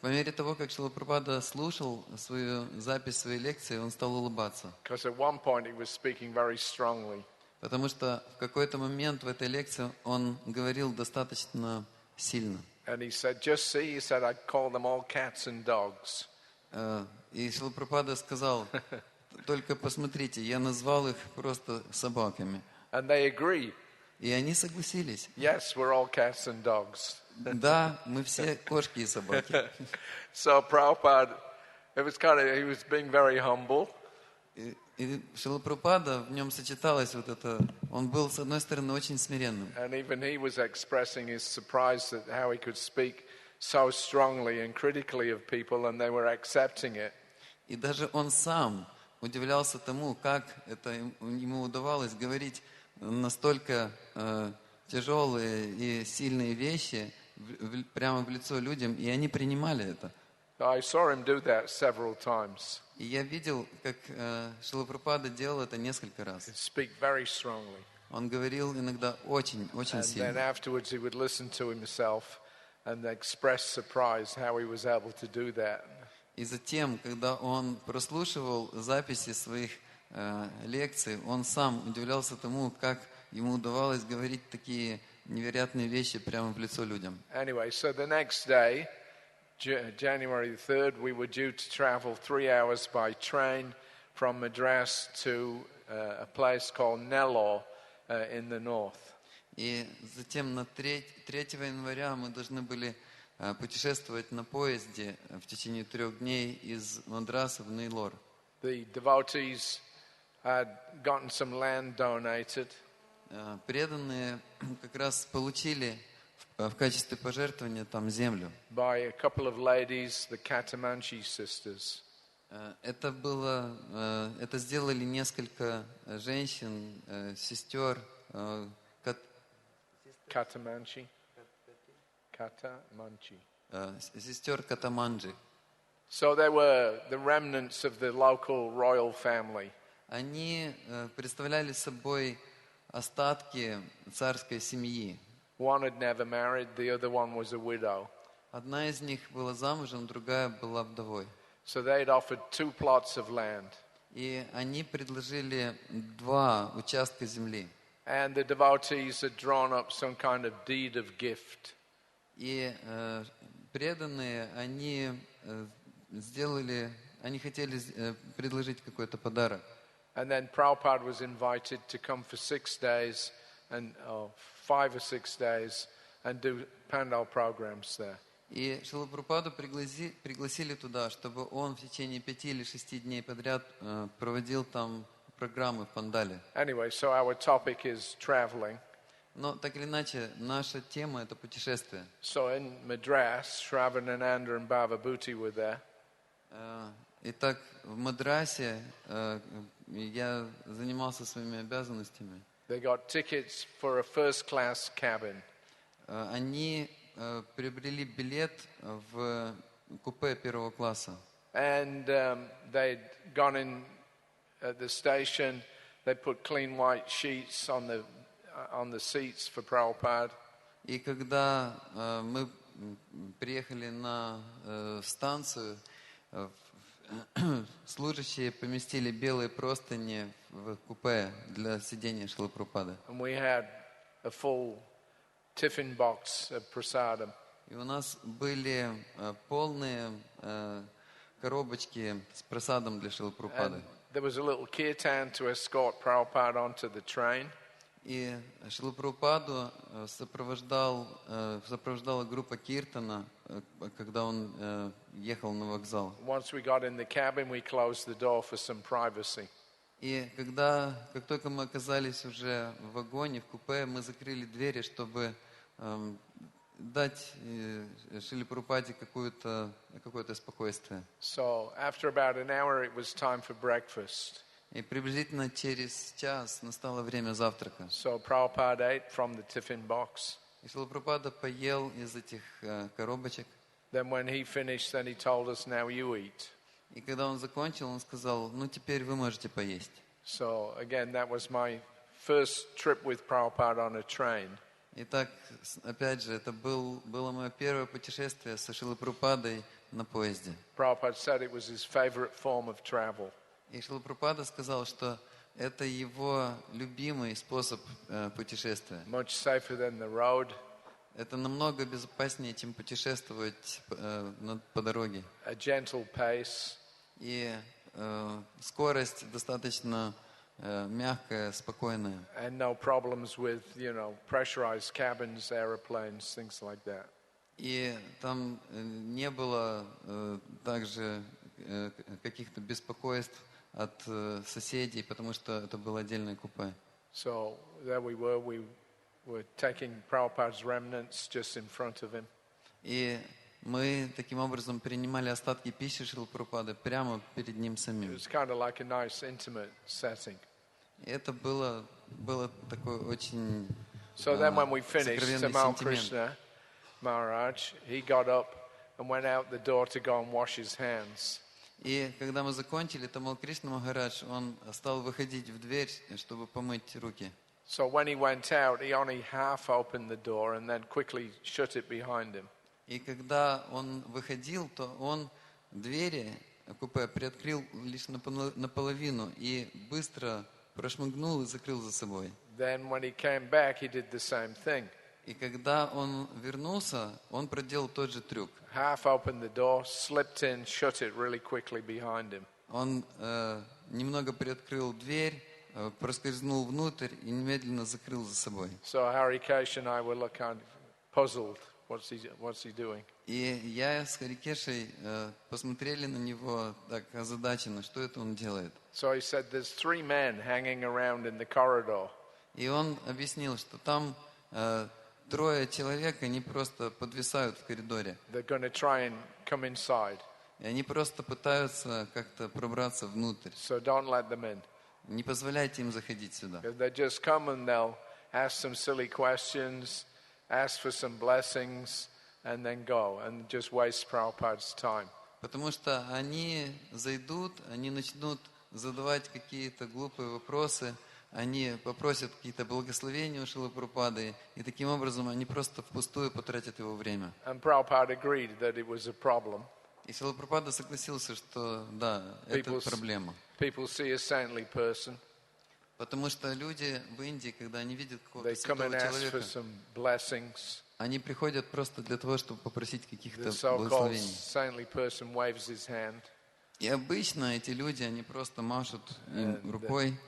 S2: по мере того, как Шрила Прабхупада слушал свою запись своей лекции, он стал улыбаться.
S1: Because at one point he was speaking very strongly.
S2: Потому что в какой-то момент в этой лекции он говорил достаточно сильно.
S1: And he said, just see, he said, I'd call them all cats and dogs.
S2: И Шрила Прабхупада сказал, только посмотрите, я назвал их просто собаками.
S1: And they agree.
S2: И они согласились.
S1: Yes, we're all cats and dogs.
S2: Да, мы все кошки и собаки.
S1: So Prabhupada, it was he was being very humble.
S2: И Шрила Прабхупада, в нем сочеталось вот это, он был, с одной стороны, очень смиренным.
S1: And even he was expressing his surprise at how he could speak so strongly and critically of people, and they were accepting it.
S2: И даже он сам удивлялся тому, как это ему удавалось говорить настолько тяжелые и сильные вещи прямо в лицо людям, и они принимали это.
S1: I saw him do that several times.
S2: И я видел, как Шрила Прабхупада делал это несколько раз.
S1: He'd speak very strongly.
S2: Он говорил иногда очень-очень
S1: And then
S2: сильно.
S1: afterwards he would listen to himself and express surprise how he was able to do that.
S2: И затем, когда он прослушивал записи своих лекций, он сам удивлялся тому, как ему удавалось говорить такие невероятные вещи прямо в лицо людям.
S1: Anyway, so the next day, January the 3rd, we were due to travel 3 hours by train from Madras to a place called Nellore in the north.
S2: И затем на 3 января мы должны были путешествовать на поезде в течение 3 дней из Мадраса в Нейлор.
S1: The devotees had gotten some land donated.
S2: Преданные как раз получили в качестве пожертвования там землю.
S1: By a couple of ladies, the Katamanchi sisters.
S2: Это сделали несколько женщин, сестер.
S1: Katamanchi. Katamanchi.
S2: Сестер Катаманджи.
S1: So they were the remnants of the local royal family.
S2: Они представляли собой остатки царской семьи.
S1: One had never married, the other one was a widow.
S2: Одна из них была замужем, другая была вдовой.
S1: So they'd offered 2 plots of land.
S2: И они предложили 2 участка земли.
S1: And the devotees had drawn up some kind of deed of gift.
S2: И преданные, они хотели предложить какой-то подарок.
S1: And then Prabhupada was invited to come for 6 days, and 5 or 6 days, and do pandal programs there.
S2: И Шрилу Прабхупаду пригласили туда, чтобы он в течение 5 или 6 дней подряд проводил там программы в пандале.
S1: Anyway, so our topic is traveling.
S2: Но так или иначе, наша тема — это путешествие.
S1: So in Madras, Shravanananda and Bhavabhuti were there.
S2: Итак, в Мадрасе я занимался своими обязанностями.
S1: They got tickets for a first-class cabin.
S2: Они приобрели билет в купе 1 класса.
S1: And they'd gone in at the station. They put clean white sheets on the seats for Prabhupada.
S2: И когда мы приехали на станцию, служащие поместили белые простыни в купе для сидения Шрилы Прабхупады.
S1: And we had a full tiffin box of prasadam.
S2: И у нас были полные коробочки с прасадом для Шрилы Прабхупады.
S1: There was a little kirtan to escort Prabhupada onto the train.
S2: И Шрилу Прабхупаду сопровождала группа киртана, когда он ехал на вокзал.
S1: Once we got in the cabin, we closed the door for some privacy.
S2: И как только мы оказались уже в вагоне, в купе, мы закрыли двери, чтобы дать Шриле Прабхупаде какое-то спокойствие.
S1: So after about an hour, it was time for breakfast.
S2: И приблизительно через час настало время завтрака.
S1: So Prabhupada ate from the tiffin box.
S2: И Шрила Прабхупада поел из этих коробочек.
S1: Then when he finished, then he told us, now you eat.
S2: И когда он закончил, он сказал, теперь вы можете поесть.
S1: So again, that was my first trip with Prabhupada on a train.
S2: Итак, опять же, это было мое первое путешествие со Шрилой Прабхупадой на поезде.
S1: Prabhupada said it was his favorite form of travel.
S2: И Шрила Прабхупада сказал, что это его любимый способ путешествия.
S1: Much safer than the road.
S2: Это намного безопаснее, чем путешествовать по дороге.
S1: A gentle pace.
S2: И скорость достаточно мягкая, спокойная.
S1: And no problems with, pressurized cabins, airplanes, things like that.
S2: И там не было также каких-то беспокойств от соседей, потому что это было отдельное купе.
S1: So there we were taking Prabhupada's remnants just in front of him.
S2: И мы таким образом принимали остатки пищи Шрилы Прабхупады прямо перед ним
S1: It
S2: самим.
S1: was kind of like a nice intimate setting.
S2: И это было такое очень
S1: So then when we finished,
S2: сокровенный
S1: Tamal
S2: сентимент.
S1: Krishna Maharaj, he got up and went out the door to go and wash his hands.
S2: И когда мы закончили, Тамал Кришна Махарадж, он стал выходить в дверь, чтобы помыть руки.
S1: So when he went out, he only half opened the door and then quickly shut it behind him.
S2: И когда он выходил, то он двери купе приоткрыл лишь наполовину и быстро прошмыгнул и закрыл за собой.
S1: Then when he came back, he did the same thing.
S2: И когда он вернулся, он проделал тот же трюк.
S1: Half opened the door, slipped in, shut it really quickly behind him.
S2: Он немного приоткрыл дверь, проскользнул внутрь и немедленно закрыл за собой.
S1: So Hari Krishna and I were kind of puzzled. What's he doing?
S2: И я с Харикешей посмотрели на него так озадаченно, что это он делает.
S1: So he said, there's 3 men hanging around in the corridor.
S2: И он объяснил, что там 3 человек, они просто подвисают в коридоре.
S1: They're going to try and come inside.
S2: И они просто пытаются как-то пробраться внутрь.
S1: So don't let them in.
S2: Не позволяйте им заходить сюда.
S1: Because they just come and they'll ask some silly questions, ask for some blessings, and then go, and just waste Prabhupada's time.
S2: Потому что они зайдут, они начнут задавать какие-то глупые вопросы, они попросят какие-то благословения у Шрилы Прабхупады, и таким образом они просто впустую потратят его время.
S1: And Prabhupada agreed that it was a problem.
S2: И Шрила Прабхупада согласился, что да, это проблема.
S1: People see a saintly person,
S2: Потому что люди в Индии, когда они видят
S1: they
S2: какого-то
S1: come
S2: святого
S1: and ask for
S2: человека,
S1: some blessings.
S2: они приходят просто для того, чтобы попросить каких-то
S1: The so-called
S2: благословений.
S1: saintly person waves his hand.
S2: И обычно эти люди, они просто машут им рукой,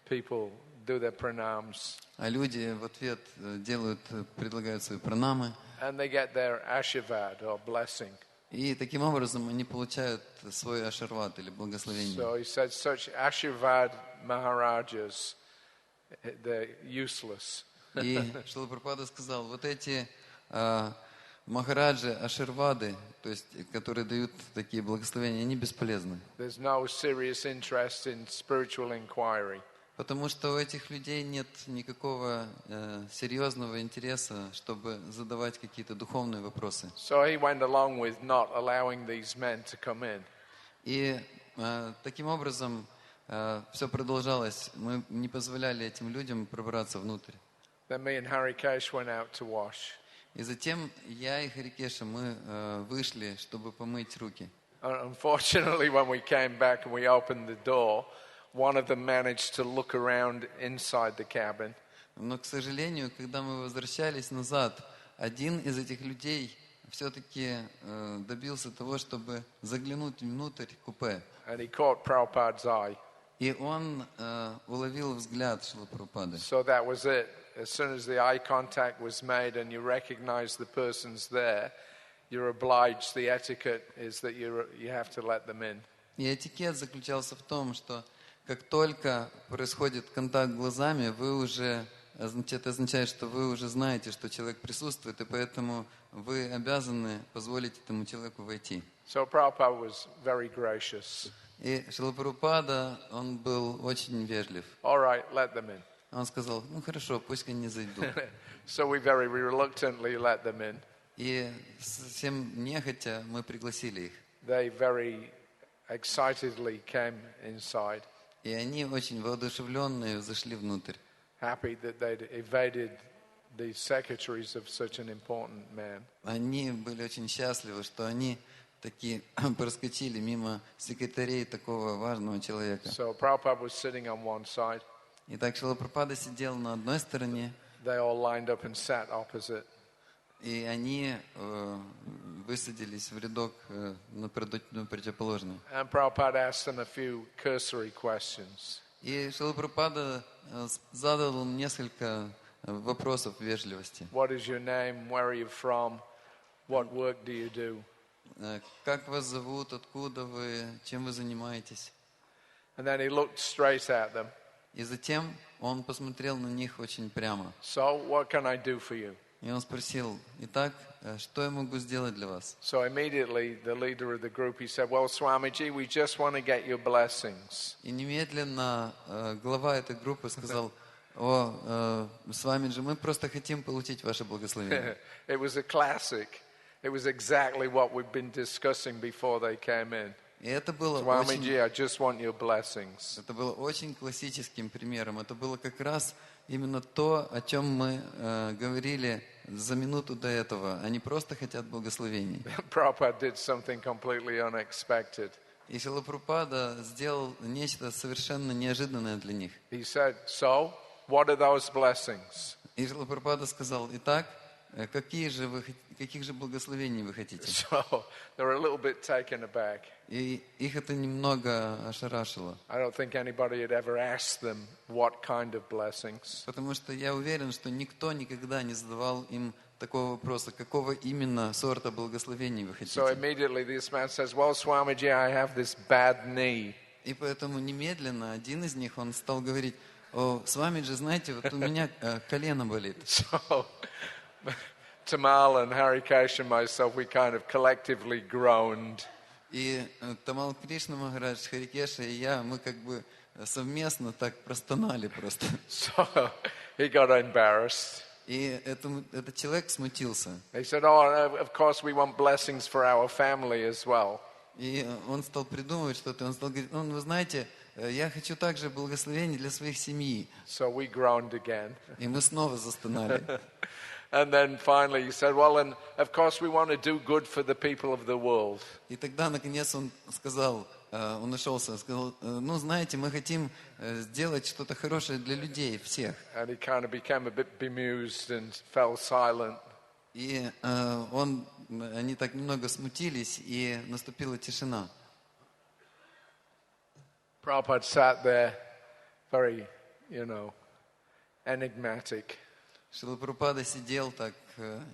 S1: People do their pranams,
S2: а люди в ответ предлагают свои пранамы.
S1: and they get their ashirvad or blessing.
S2: И таким образом они получают свой аширват или благословение.
S1: So he said, such ashirvad maharajas, they're useless.
S2: И Шрила Прабхупада сказал, вот эти махараджи, аширвады, то есть, которые дают такие благословения, они бесполезны.
S1: There's no serious interest in spiritual inquiry.
S2: Потому что у этих людей нет никакого серьезного интереса, чтобы задавать какие-то духовные вопросы.
S1: So he went along with not allowing these men to come in.
S2: И таким образом все продолжалось. Мы не позволяли этим людям пробраться внутрь.
S1: Then me and Hari Kesh went out to wash.
S2: И затем я и Харикеша, мы вышли, чтобы помыть руки.
S1: Unfortunately, when we came back and we opened the door, one of them managed to look around inside the cabin.
S2: Но, к сожалению, когда мы возвращались назад, один из этих людей все-таки добился того, чтобы заглянуть внутрь купе.
S1: And he caught Prabhupada's eye.
S2: И он уловил взгляд Шрилы Прабхупады.
S1: So that was it. As soon as the eye contact was made and you recognize the person's there, you're obliged, the etiquette is that you have to let them in.
S2: И этикет заключался в том, что как только происходит контакт глазами, это означает, что вы уже знаете, что человек присутствует, и поэтому вы обязаны позволить этому человеку войти.
S1: So Prabhupada was very gracious.
S2: И Шрила Прабхупада, он был очень вежлив.
S1: All right, let them in.
S2: Он сказал, хорошо, пусть они зайдут.
S1: So we very reluctantly let them in.
S2: И совсем нехотя мы пригласили их.
S1: They very excitedly came inside,
S2: И они очень воодушевленные зашли внутрь.
S1: happy that they'd evaded the secretaries of such an important man.
S2: Они были очень счастливы, что они такие проскочили мимо секретарей такого важного человека.
S1: So Prabhupada was sitting on one side.
S2: Итак, Шрила Прабхупада сидел на одной стороне,
S1: They all lined up and sat opposite.
S2: и они высадились в рядок на противоположную.
S1: And Prabhupada asked them a few cursory questions.
S2: И Шрила Прабхупада задал им несколько вопросов вежливости.
S1: What is your name? Where are you from? What work do you do?
S2: Как вас зовут? Откуда вы? Чем вы занимаетесь?
S1: And then he looked straight at them.
S2: И затем он посмотрел на них очень прямо.
S1: So, what can I do for you?
S2: И он спросил: итак, что я могу сделать для вас?
S1: So immediately the leader of the group, he said, well, Swamiji, we just want to get your blessings.
S2: И немедленно глава этой группы сказал: о, Свамиджи, мы просто хотим получить ваше благословение.
S1: It was a classic. It was exactly what we've been discussing before they came in.
S2: И это было
S1: Swamiji, I just want your blessings.
S2: Это было очень классическим примером. Это было как раз именно то, о чем мы говорили за минуту до этого. Они просто хотят благословений.
S1: Prabhupada did something completely unexpected.
S2: И Шрила Прабхупада сделал нечто совершенно неожиданное для них.
S1: He said, so, what are those blessings?
S2: И Шрила Прабхупада сказал: итак, каких же благословений вы хотите?
S1: So, they were a little bit taken aback.
S2: И их это немного ошарашило.
S1: I don't think anybody had ever asked them what kind of blessings.
S2: Потому что я уверен, что никто никогда не задавал им такого вопроса: какого именно сорта благословений вы хотите?
S1: So immediately this man says, well, Swamiji, I have this bad knee.
S2: И поэтому немедленно один из них, он стал говорить: о, Свамиджи, знаете, вот у меня колено болит.
S1: So Tamal and Haре Кришна and myself, we kind of collectively groaned.
S2: И Тамал Кришна Махарадж, Харикеша и я, мы как бы совместно так простонали просто.
S1: So he got embarrassed.
S2: И этот человек смутился.
S1: He said, oh, of course we want blessings for our family as well.
S2: И он стал придумывать что-то. Он стал говорить: ну, вы знаете, я хочу также благословений для своих семьи.
S1: So we groaned again.
S2: И мы снова застонали.
S1: And then finally he said, well, and of course we want to do good for the people of the world.
S2: И тогда, наконец, он сказал, он нашелся, сказал: ну, знаете, мы хотим сделать что-то хорошее для людей, всех.
S1: And he kind of became a bit bemused and fell silent.
S2: И они так немного смутились, и наступила тишина.
S1: Prabhupada sat there, very, enigmatic.
S2: Шрила Прабхупада сидел так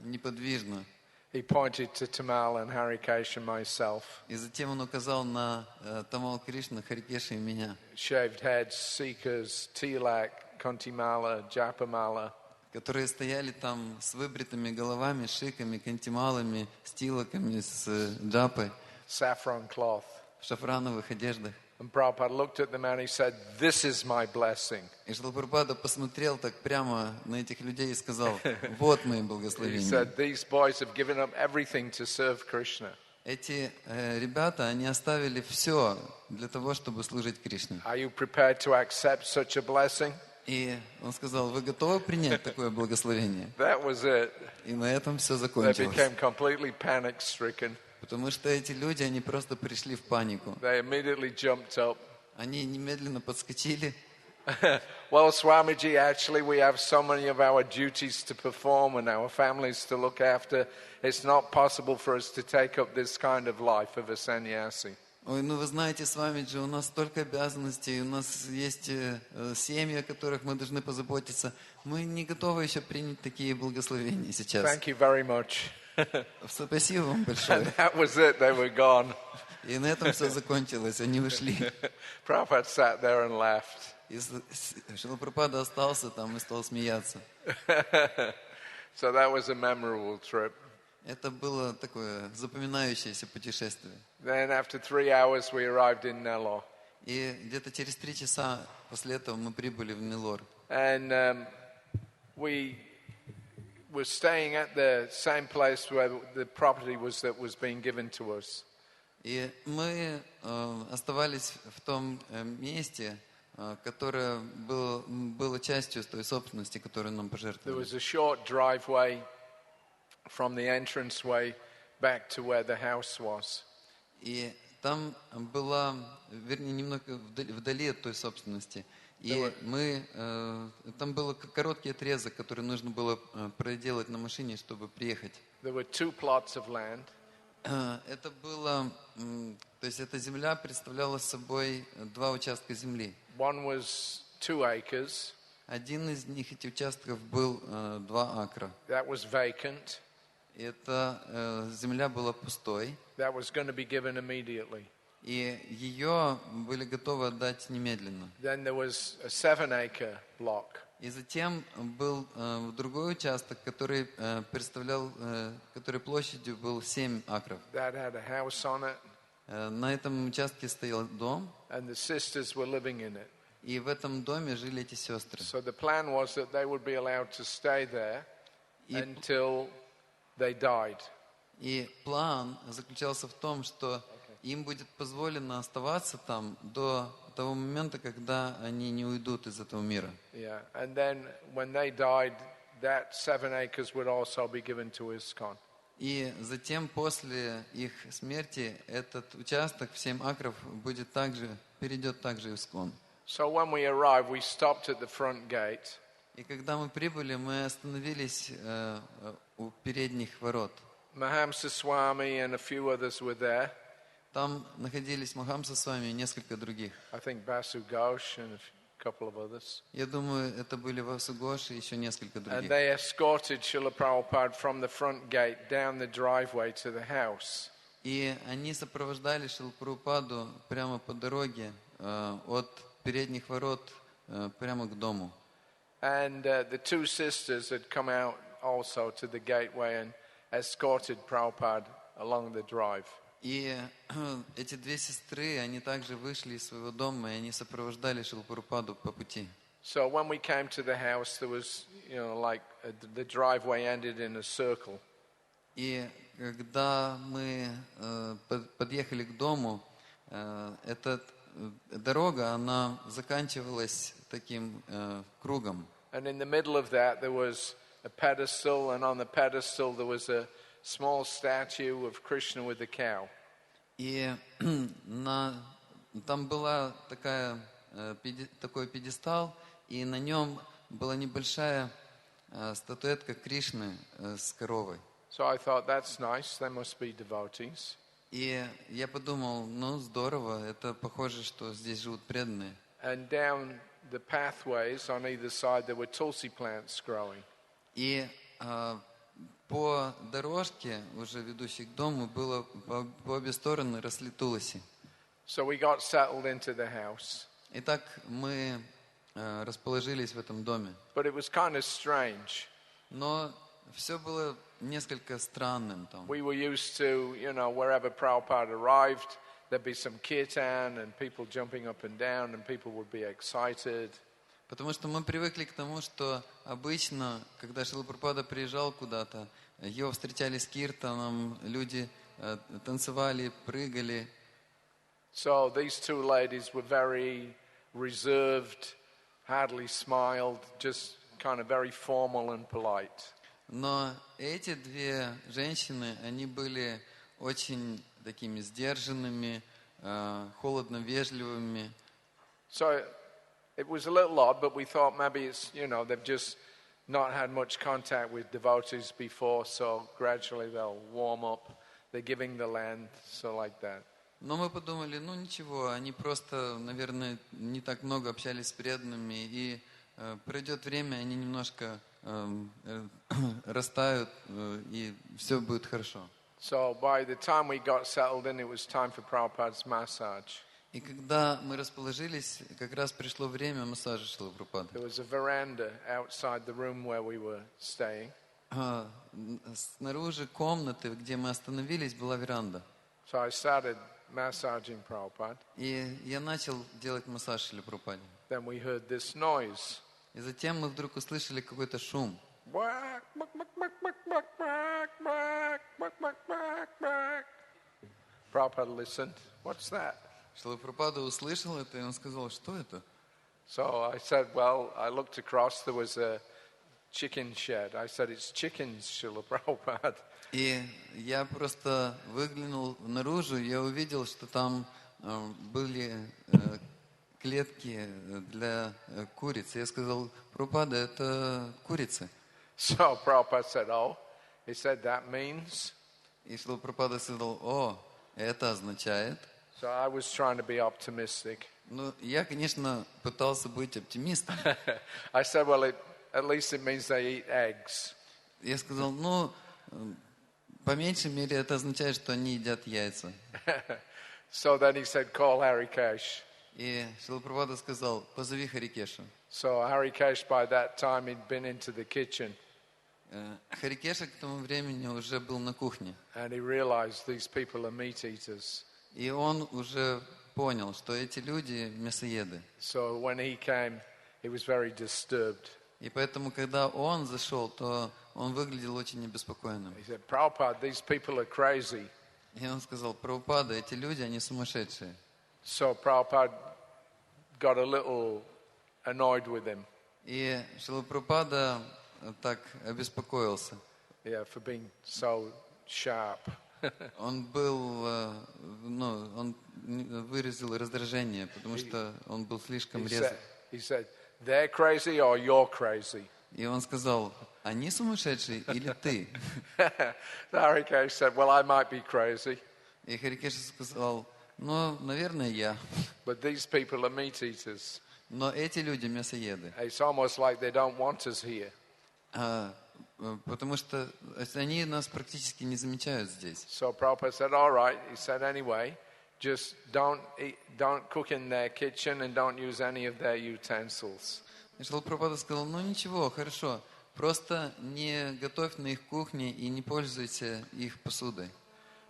S2: неподвижно.
S1: He pointed to Tamal and Haре Кришна and myself.
S2: И затем он указал на Тамал Кришна, Харикеша и меня.
S1: Shaved heads, seekers, tilak, kantimala, japamala.
S2: Которые стояли там с выбритыми головами, шиками, кантималами, стилоками, с джапой,
S1: Saffron cloth.
S2: в шафрановых одеждах.
S1: And Prabhupada looked at the man, he said, this is my blessing.
S2: И Шрила Прабхупада посмотрел так прямо на этих людей и сказал: вот мои
S1: He
S2: благословения.
S1: said, these boys have given up everything to serve Krishna.
S2: Эти ребята, они оставили все для того, чтобы служить Кришне.
S1: Are you prepared to accept such a blessing?
S2: И он сказал: вы готовы принять такое благословение?
S1: That was it.
S2: И на этом все
S1: They
S2: закончилось.
S1: became completely panic-stricken.
S2: Потому что эти люди, они просто пришли в панику.
S1: They immediately jumped up.
S2: Они немедленно подскочили.
S1: Well, Swamiji, actually we have so many of our duties to perform and our families to look after. It's not possible for us to take up this kind of life of a sannyasi.
S2: Ой, ну вы знаете, Свамиджи, у нас столько обязанностей, у нас есть семьи, о которых мы должны позаботиться. Мы не готовы еще принять такие благословения сейчас.
S1: Thank you very much.
S2: Спасибо вам большое.
S1: And that was it. They were gone.
S2: И на этом все закончилось, они ушли.
S1: Prabhupada sat there and laughed.
S2: И Шрила Прабхупада остался там и стал смеяться.
S1: So that was a memorable trip.
S2: Это было такое запоминающееся путешествие.
S1: Then after 3 hours we arrived in Nellore.
S2: И где-то через 3 часа после этого мы прибыли в Неллор.
S1: And we were staying at the same place where the property was that was being given to us.
S2: И мы оставались в том месте, которое было частью той собственности, которую нам
S1: There
S2: пожертвовали.
S1: was a short driveway from the entranceway back to where the house was.
S2: И там была, вернее, немного вдали от той собственности. И там был короткий отрезок, который нужно было проделать на машине, чтобы приехать.
S1: There were 2 plots of land.
S2: Это было, то есть эта земля представляла собой 2 участка земли.
S1: One was 2 acres.
S2: Один из них, этих участков, был 2 акра.
S1: That was vacant.
S2: И эта земля была пустой.
S1: That was going to be given immediately.
S2: И ее были готовы отдать немедленно.
S1: Then there was a 7-acre block.
S2: И затем был другой участок, который представлял, который площадью был 7 акров.
S1: That had a house on it.
S2: На этом участке стоял дом,
S1: And the sisters were living in it.
S2: и в этом доме жили эти сестры.
S1: So the plan was that they would be allowed to stay there until they died.
S2: И план заключался в том, что им будет позволено оставаться там до того момента, когда они не уйдут из этого мира.
S1: Yeah. And then when they died, that 7 acres would also be given to ISKCON.
S2: И затем, после их смерти, этот участок в 7 акров перейдет также ИСККОН.
S1: So when we arrived, we stopped at the front gate.
S2: И когда мы прибыли, мы остановились у передних ворот.
S1: Mahamsa Swami and a few others were there.
S2: Там находились Махамса с вами и несколько других.
S1: I think Basu Ghosh and a couple of others.
S2: Я думаю, это были Васу Гоши и еще несколько
S1: And
S2: других.
S1: they escorted Srila Prabhupada from the front gate down the driveway to the house.
S2: И они сопровождали Шрилу Прабхупаду прямо по дороге от передних ворот прямо к дому.
S1: And the 2 sisters had come out also to the gateway and escorted Prabhupada along the drive.
S2: И эти 2 сестры, они также вышли из своего дома, и они сопровождали Шрилу Прабхупаду по пути.
S1: So when we came to the house, there was, the driveway ended in a circle.
S2: И когда мы подъехали к дому, эта дорога, она заканчивалась таким кругом.
S1: And in the middle of that, there was a pedestal, and on the pedestal there was a small statue of Krishna with a cow.
S2: И там была такой пьедестал, и на нем была небольшая статуэтка Кришны с коровой.
S1: So I thought, that's nice, they must be devotees.
S2: И я подумал, здорово, это похоже, что здесь живут преданные.
S1: And down the pathways on either side there were tulsi plants growing.
S2: И по дорожке, уже ведущей к дому, было по обе стороны росли туласи.
S1: So we got settled into the house.
S2: Итак, мы расположились в этом доме.
S1: But it was kind of strange.
S2: Но все было несколько странным там.
S1: We were used to, wherever Prabhupada arrived, there'd be some kirtan and people jumping up and down and people would be excited.
S2: Потому что мы привыкли к тому, что обычно, когда Шрила Прабхупада приезжал куда-то, его встречали с киртаном, люди танцевали, прыгали.
S1: So these 2 ladies were very reserved, hardly smiled, just kind of very formal and polite.
S2: Но эти 2 женщины, они были очень такими сдержанными, холодно вежливыми.
S1: So it was a little odd, but we thought maybe it's, they've just not had much contact with devotees before, so gradually they'll warm up. They're giving the land, so like that.
S2: Но мы подумали, ничего, они просто, наверное, не так много общались с преданными, и пройдет время, они немножко растают, и все будет хорошо.
S1: So by the time we got settled in, it was time for Prabhupada's massage.
S2: И когда мы расположились, как раз пришло время массажа Шрилы Прабхупады.
S1: There was a veranda outside the room where we were staying.
S2: Снаружи комнаты, где мы остановились, была веранда.
S1: So I started massaging Prabhupada.
S2: И я начал делать массаж Шриле Прабхупаде.
S1: Then we heard this noise.
S2: И затем мы вдруг услышали какой-то шум.
S1: Prabhupada listened. What's that?
S2: Шрила Прабхупада услышал это, и он сказал, что это?
S1: So I said, well, I looked across, there was a chicken shed. I said, it's chickens, Srila Prabhupada.
S2: И я просто выглянул наружу, я увидел, что там были клетки для куриц. Я сказал: Прабхупада, это курицы.
S1: So Prabhupada said, oh, he said, that means.
S2: И Шрила Прабхупада сказал: о, это означает.
S1: So I was trying to be optimistic.
S2: Ну, я, конечно, пытался быть оптимистом.
S1: I said, well, at least it means they eat eggs.
S2: Я сказал: ну, по меньшей мере, это означает, что они едят яйца.
S1: So then he said, call Harikesh.
S2: И Шрила Прабхупада сказал: позови Харикеша.
S1: So Harikesh, by that time, he'd been into the kitchen.
S2: Харикеша к тому времени уже был на кухне.
S1: And he realized these people are meat eaters.
S2: И он уже понял, что эти люди мясоеды.
S1: So when he came, he was very disturbed.
S2: И поэтому, когда он зашел, то он выглядел очень обеспокоенным.
S1: He said, Prabhupada, these people are crazy.
S2: И он сказал: Прабхупада, эти люди, они сумасшедшие.
S1: So Prabhupada got a little annoyed with him.
S2: И Шрила Прабхупада так обеспокоился.
S1: Yeah, for being so sharp.
S2: Он был, он выразил раздражение, потому что он был слишком резок.
S1: He said, they're crazy or you're crazy.
S2: И он сказал: они сумасшедшие или ты?
S1: Harikesh said, well, I might be crazy.
S2: И Харикеша сказал: ну, наверное, я.
S1: But these people are meat eaters.
S2: Но эти люди мясоеды.
S1: It's almost like they don't want us here.
S2: Потому что они нас практически не замечают здесь.
S1: So Prabhupada said, all right. He said, anyway, just don't cook in their kitchen and don't use any of their utensils.
S2: И Шрила Прабхупада сказал: ну ничего, хорошо, просто не готовь на их кухне и не пользуйся их посудой.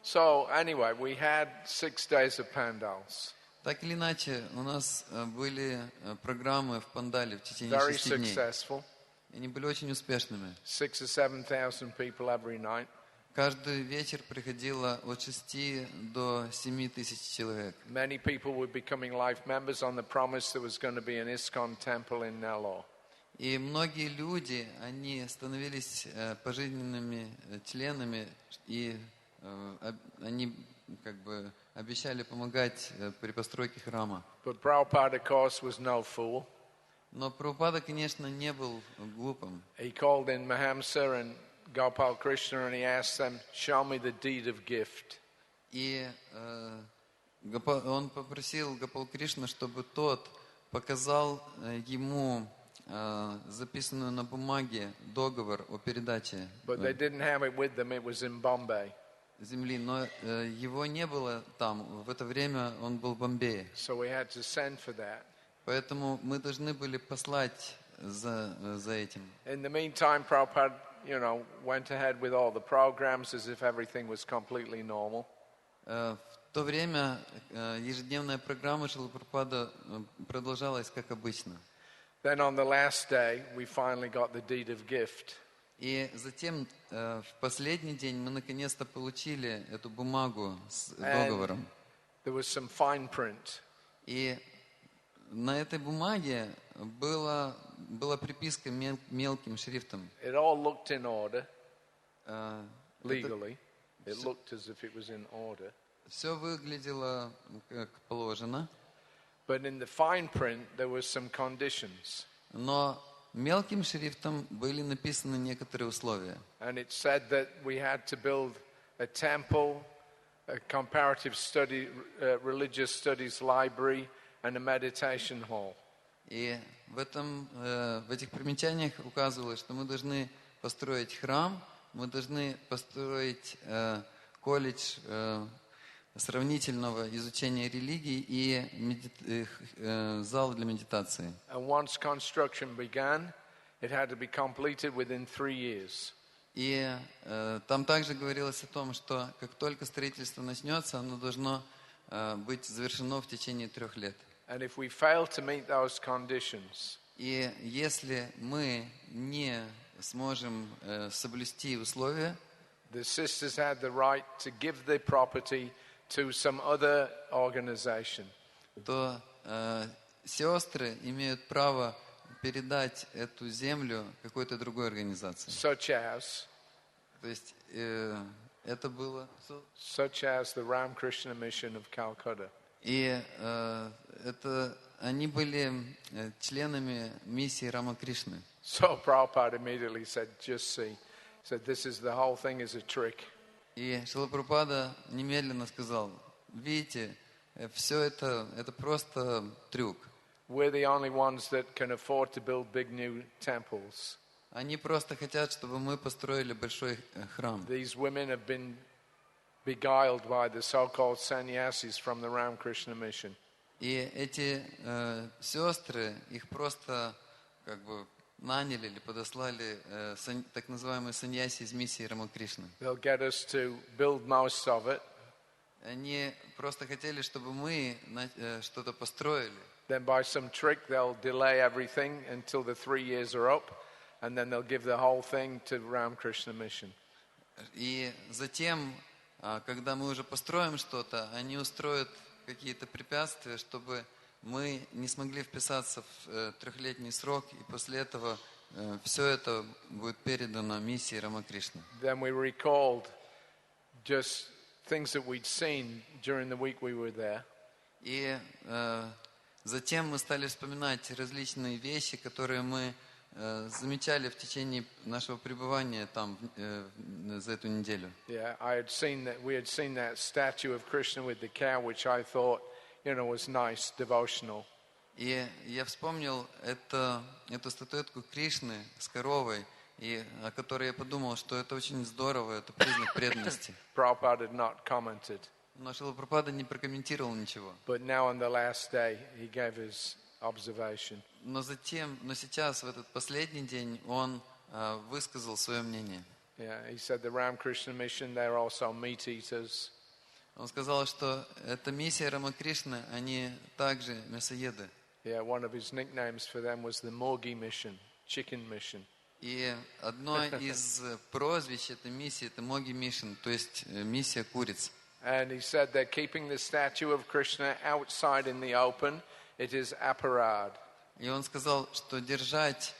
S1: So anyway, we had 6 days of pandals.
S2: Так или иначе, у нас были программы в пандале в течение
S1: Very
S2: 6 дней.
S1: successful.
S2: Они были очень успешными.
S1: 6,000 or 7,000 people every night.
S2: Каждый вечер приходило от 6 до 7 тысяч человек.
S1: Many people were becoming life members on the promise there was going to be an ISKCON temple in Nellore.
S2: И многие люди, они становились пожизненными членами, и они как бы обещали помогать при постройке храма.
S1: But Prabhupada, of course, was no fool.
S2: Но Прабхупада, конечно, не был глупым.
S1: He called in Mahamsa and Gopal Krishna and he asked them, show me the deed of gift.
S2: И он попросил Гопал Кришну, чтобы тот показал ему записанную на бумаге договор о передаче
S1: But they didn't have it with them, it was in Bombay.
S2: земли. Но его не было там. В это время он был в Бомбее.
S1: So we had to send for that.
S2: Поэтому мы должны были послать за этим.
S1: In the meantime, Prabhupada, went ahead with all the programs as if everything was completely normal.
S2: В то время ежедневная программа Шрилы Прабхупады продолжалась как обычно.
S1: Then on the last day, we finally got the deed of gift.
S2: И затем в последний день мы наконец-то получили эту бумагу с договором.
S1: There was some fine print.
S2: И на этой бумаге была приписка мелким шрифтом.
S1: It all looked in order. Legally, it looked as if it was in order.
S2: Все выглядело как положено.
S1: But in the fine print, there were some conditions.
S2: Но мелким шрифтом были написаны некоторые условия.
S1: And it said that we had to build a temple, a comparative study, religious studies library, and a meditation hall.
S2: И в этих примечаниях указывалось, что мы должны построить храм, мы должны построить колледж сравнительного изучения религии и зал для медитации.
S1: And once construction began, it had to be completed within 3 years.
S2: И там также говорилось о том, что как только строительство начнется, оно должно быть завершено в течение 3 лет.
S1: And if we fail to meet those conditions,
S2: И если мы не сможем соблюсти условия,
S1: the sisters had the right to give the property to some other organization.
S2: то сестры имеют право передать эту землю какой-то другой организации.
S1: Such as,
S2: То есть это было...
S1: such as the Ramakrishna Mission of Calcutta.
S2: И они были членами миссии Рама Кришны.
S1: So Prabhupada immediately said, just see. Said, this is the whole thing is a trick.
S2: И Шрила Прабхупада немедленно сказал, видите, все это просто трюк.
S1: We're the only ones that can afford to build big new temples.
S2: Они просто хотят, чтобы мы построили большой храм.
S1: These women have been beguiled by the so-called sannyasis from the Ramakrishna Mission.
S2: И эти сестры, их просто как бы наняли или подослали так называемые саньяси из миссии Рама Кришны.
S1: They'll get us to build most of it.
S2: Они просто хотели, чтобы мы что-то построили.
S1: Then by some trick they'll delay everything until the 3 years are up, and then they'll give the whole thing to Ramakrishna Mission.
S2: И затем, когда мы уже построим что-то, они устроят какие-то препятствия, чтобы мы не смогли вписаться в 3-летний срок, и после этого все это будет передано миссии Рама Кришны.
S1: Then we recalled just things that we'd seen during the week we were there.
S2: И затем мы стали вспоминать различные вещи, которые мы замечали в течение нашего пребывания там за эту неделю.
S1: Yeah, we had seen that statue of Krishna with the cow, which I thought, was nice, devotional.
S2: И я вспомнил эту статуэтку Кришны с коровой, и о которой я подумал, что это очень здорово, это признак преданности.
S1: Prabhupada had not commented.
S2: Но Шрила Прабхупада не прокомментировал ничего.
S1: But now on the last day, he gave his observation.
S2: Но сейчас, в этот последний день, он высказал свое мнение.
S1: Yeah, he said the Ramakrishna Mission, they're also meat eaters.
S2: Он сказал, что эта миссия Рама Кришны, они также мясоеды.
S1: Yeah, one of his nicknames for them was the Morgi Mission, chicken mission.
S2: И одно из прозвищ этой миссии это Моги Мишн, то есть миссия куриц.
S1: And he said they're keeping the statue of Krishna outside in the open. It is aparad.
S2: И он сказал, что держать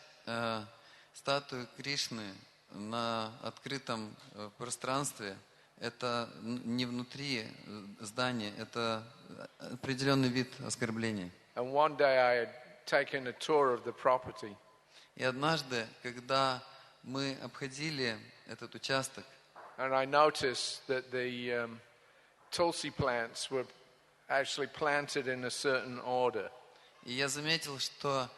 S2: статую Кришны на открытом пространстве это не внутри здания, это определенный вид оскорбления.
S1: And one day I had taken a tour of the property.
S2: И однажды, когда мы обходили этот участок,
S1: and I noticed that the tulsi plants were actually planted in a certain order.
S2: И я заметил, что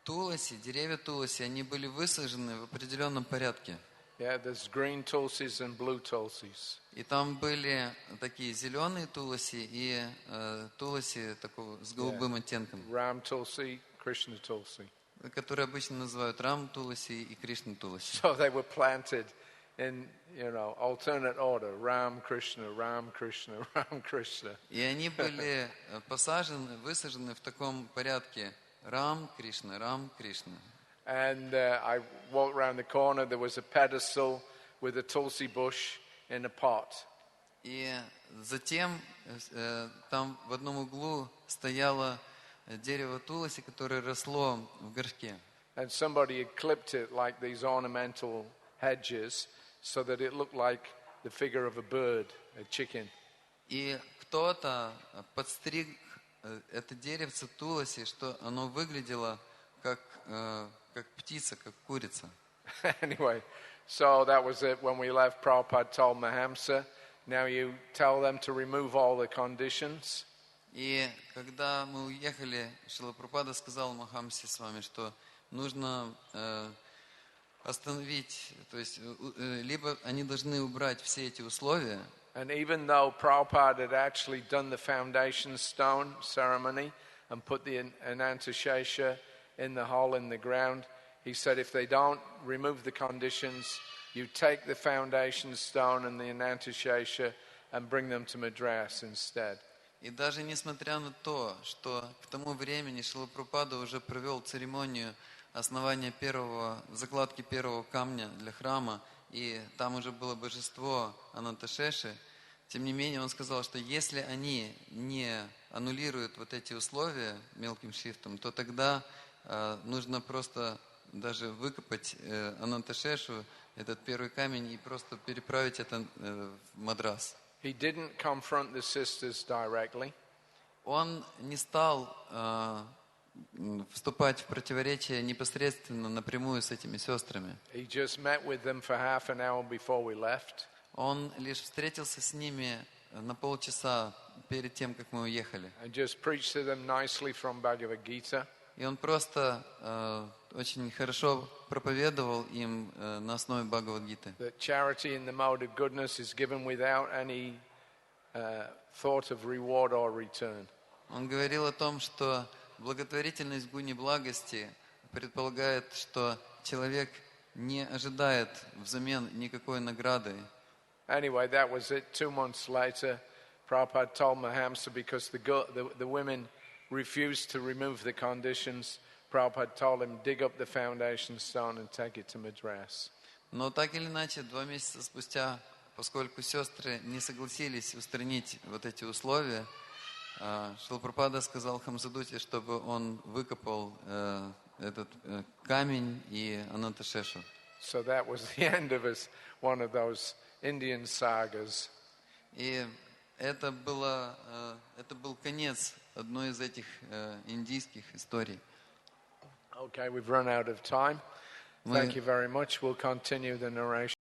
S2: деревья туласи, они были высажены в определенном порядке.
S1: Yeah, there's green tulsis and blue tulsis.
S2: И там были такие зеленые туласи и туласи такого с голубым оттенком.
S1: Ram tulsi, Krishna tulsi.
S2: Которые обычно называют Рам туласи и Кришна туласи.
S1: So they were planted in, alternate order. Ram, Krishna, Ram, Krishna, Ram, Krishna.
S2: И они были высажены в таком порядке. Рам, Кришна, Рам, Кришна.
S1: And I walked around the corner. There was a pedestal with a tulsi bush in a pot.
S2: И затем там в одном углу стояло дерево туласи, которое росло в горшке.
S1: And somebody had clipped it like these ornamental hedges so that it looked like the figure of a bird, a chicken.
S2: И кто-то подстриг это деревце туласи, что оно выглядело как птица, как курица.
S1: Anyway, so that was it. When we left, Prabhupada told Mahamsa, now you tell them to remove all the conditions.
S2: И когда мы уехали, Шрила Прабхупада сказал Махамсе с вами, что нужно остановить, то есть либо они должны убрать все эти условия.
S1: And even though Prabhupada had actually done the foundation stone ceremony and put the Anantashesha in the hole in the ground, he said if they don't remove the conditions, you take the foundation stone and the Anantashesha and bring them to Madras instead.
S2: И даже несмотря на то, что к тому времени Шрила Прабхупада уже провел церемонию основания закладки первого камня для храма, и там уже было божество Ананташеши, тем не менее он сказал, что если они не аннулирует вот эти условия мелким шрифтом, то тогда нужно просто даже выкопать Ананташешу, этот первый камень, и просто переправить это в Мадрас.
S1: He didn't confront the sisters directly.
S2: Он не стал вступать в противоречие непосредственно напрямую с этими сестрами.
S1: He just met with them for half an hour before we left.
S2: Он лишь встретился с ними на полчаса перед тем, как мы уехали.
S1: And just preached to them nicely from Bhagavad Gita.
S2: И он просто очень хорошо проповедовал им на основе Бхагавад-гиты.
S1: That charity in the mode of goodness is given without any thought of reward or return.
S2: Он говорил о том, что благотворительность в гуне благости предполагает, что человек не ожидает взамен никакой награды.
S1: Anyway, that was it. 2 months later, Prabhupada told Mahamsa, because the women refused to remove the conditions, Prabhupada told him, dig up the foundation stone and take it to Madras.
S2: Но так или иначе, 2 месяца спустя, поскольку сестры не согласились устранить вот эти условия, Шрила Прабхупада сказал Хамсадуте, чтобы он выкопал этот камень и Ананташешу.
S1: So that was the end of one of those Indian sagas.
S2: И это был конец одной из этих индийских историй.
S1: Okay, we've run out of time. Thank you very much. We'll continue the narration.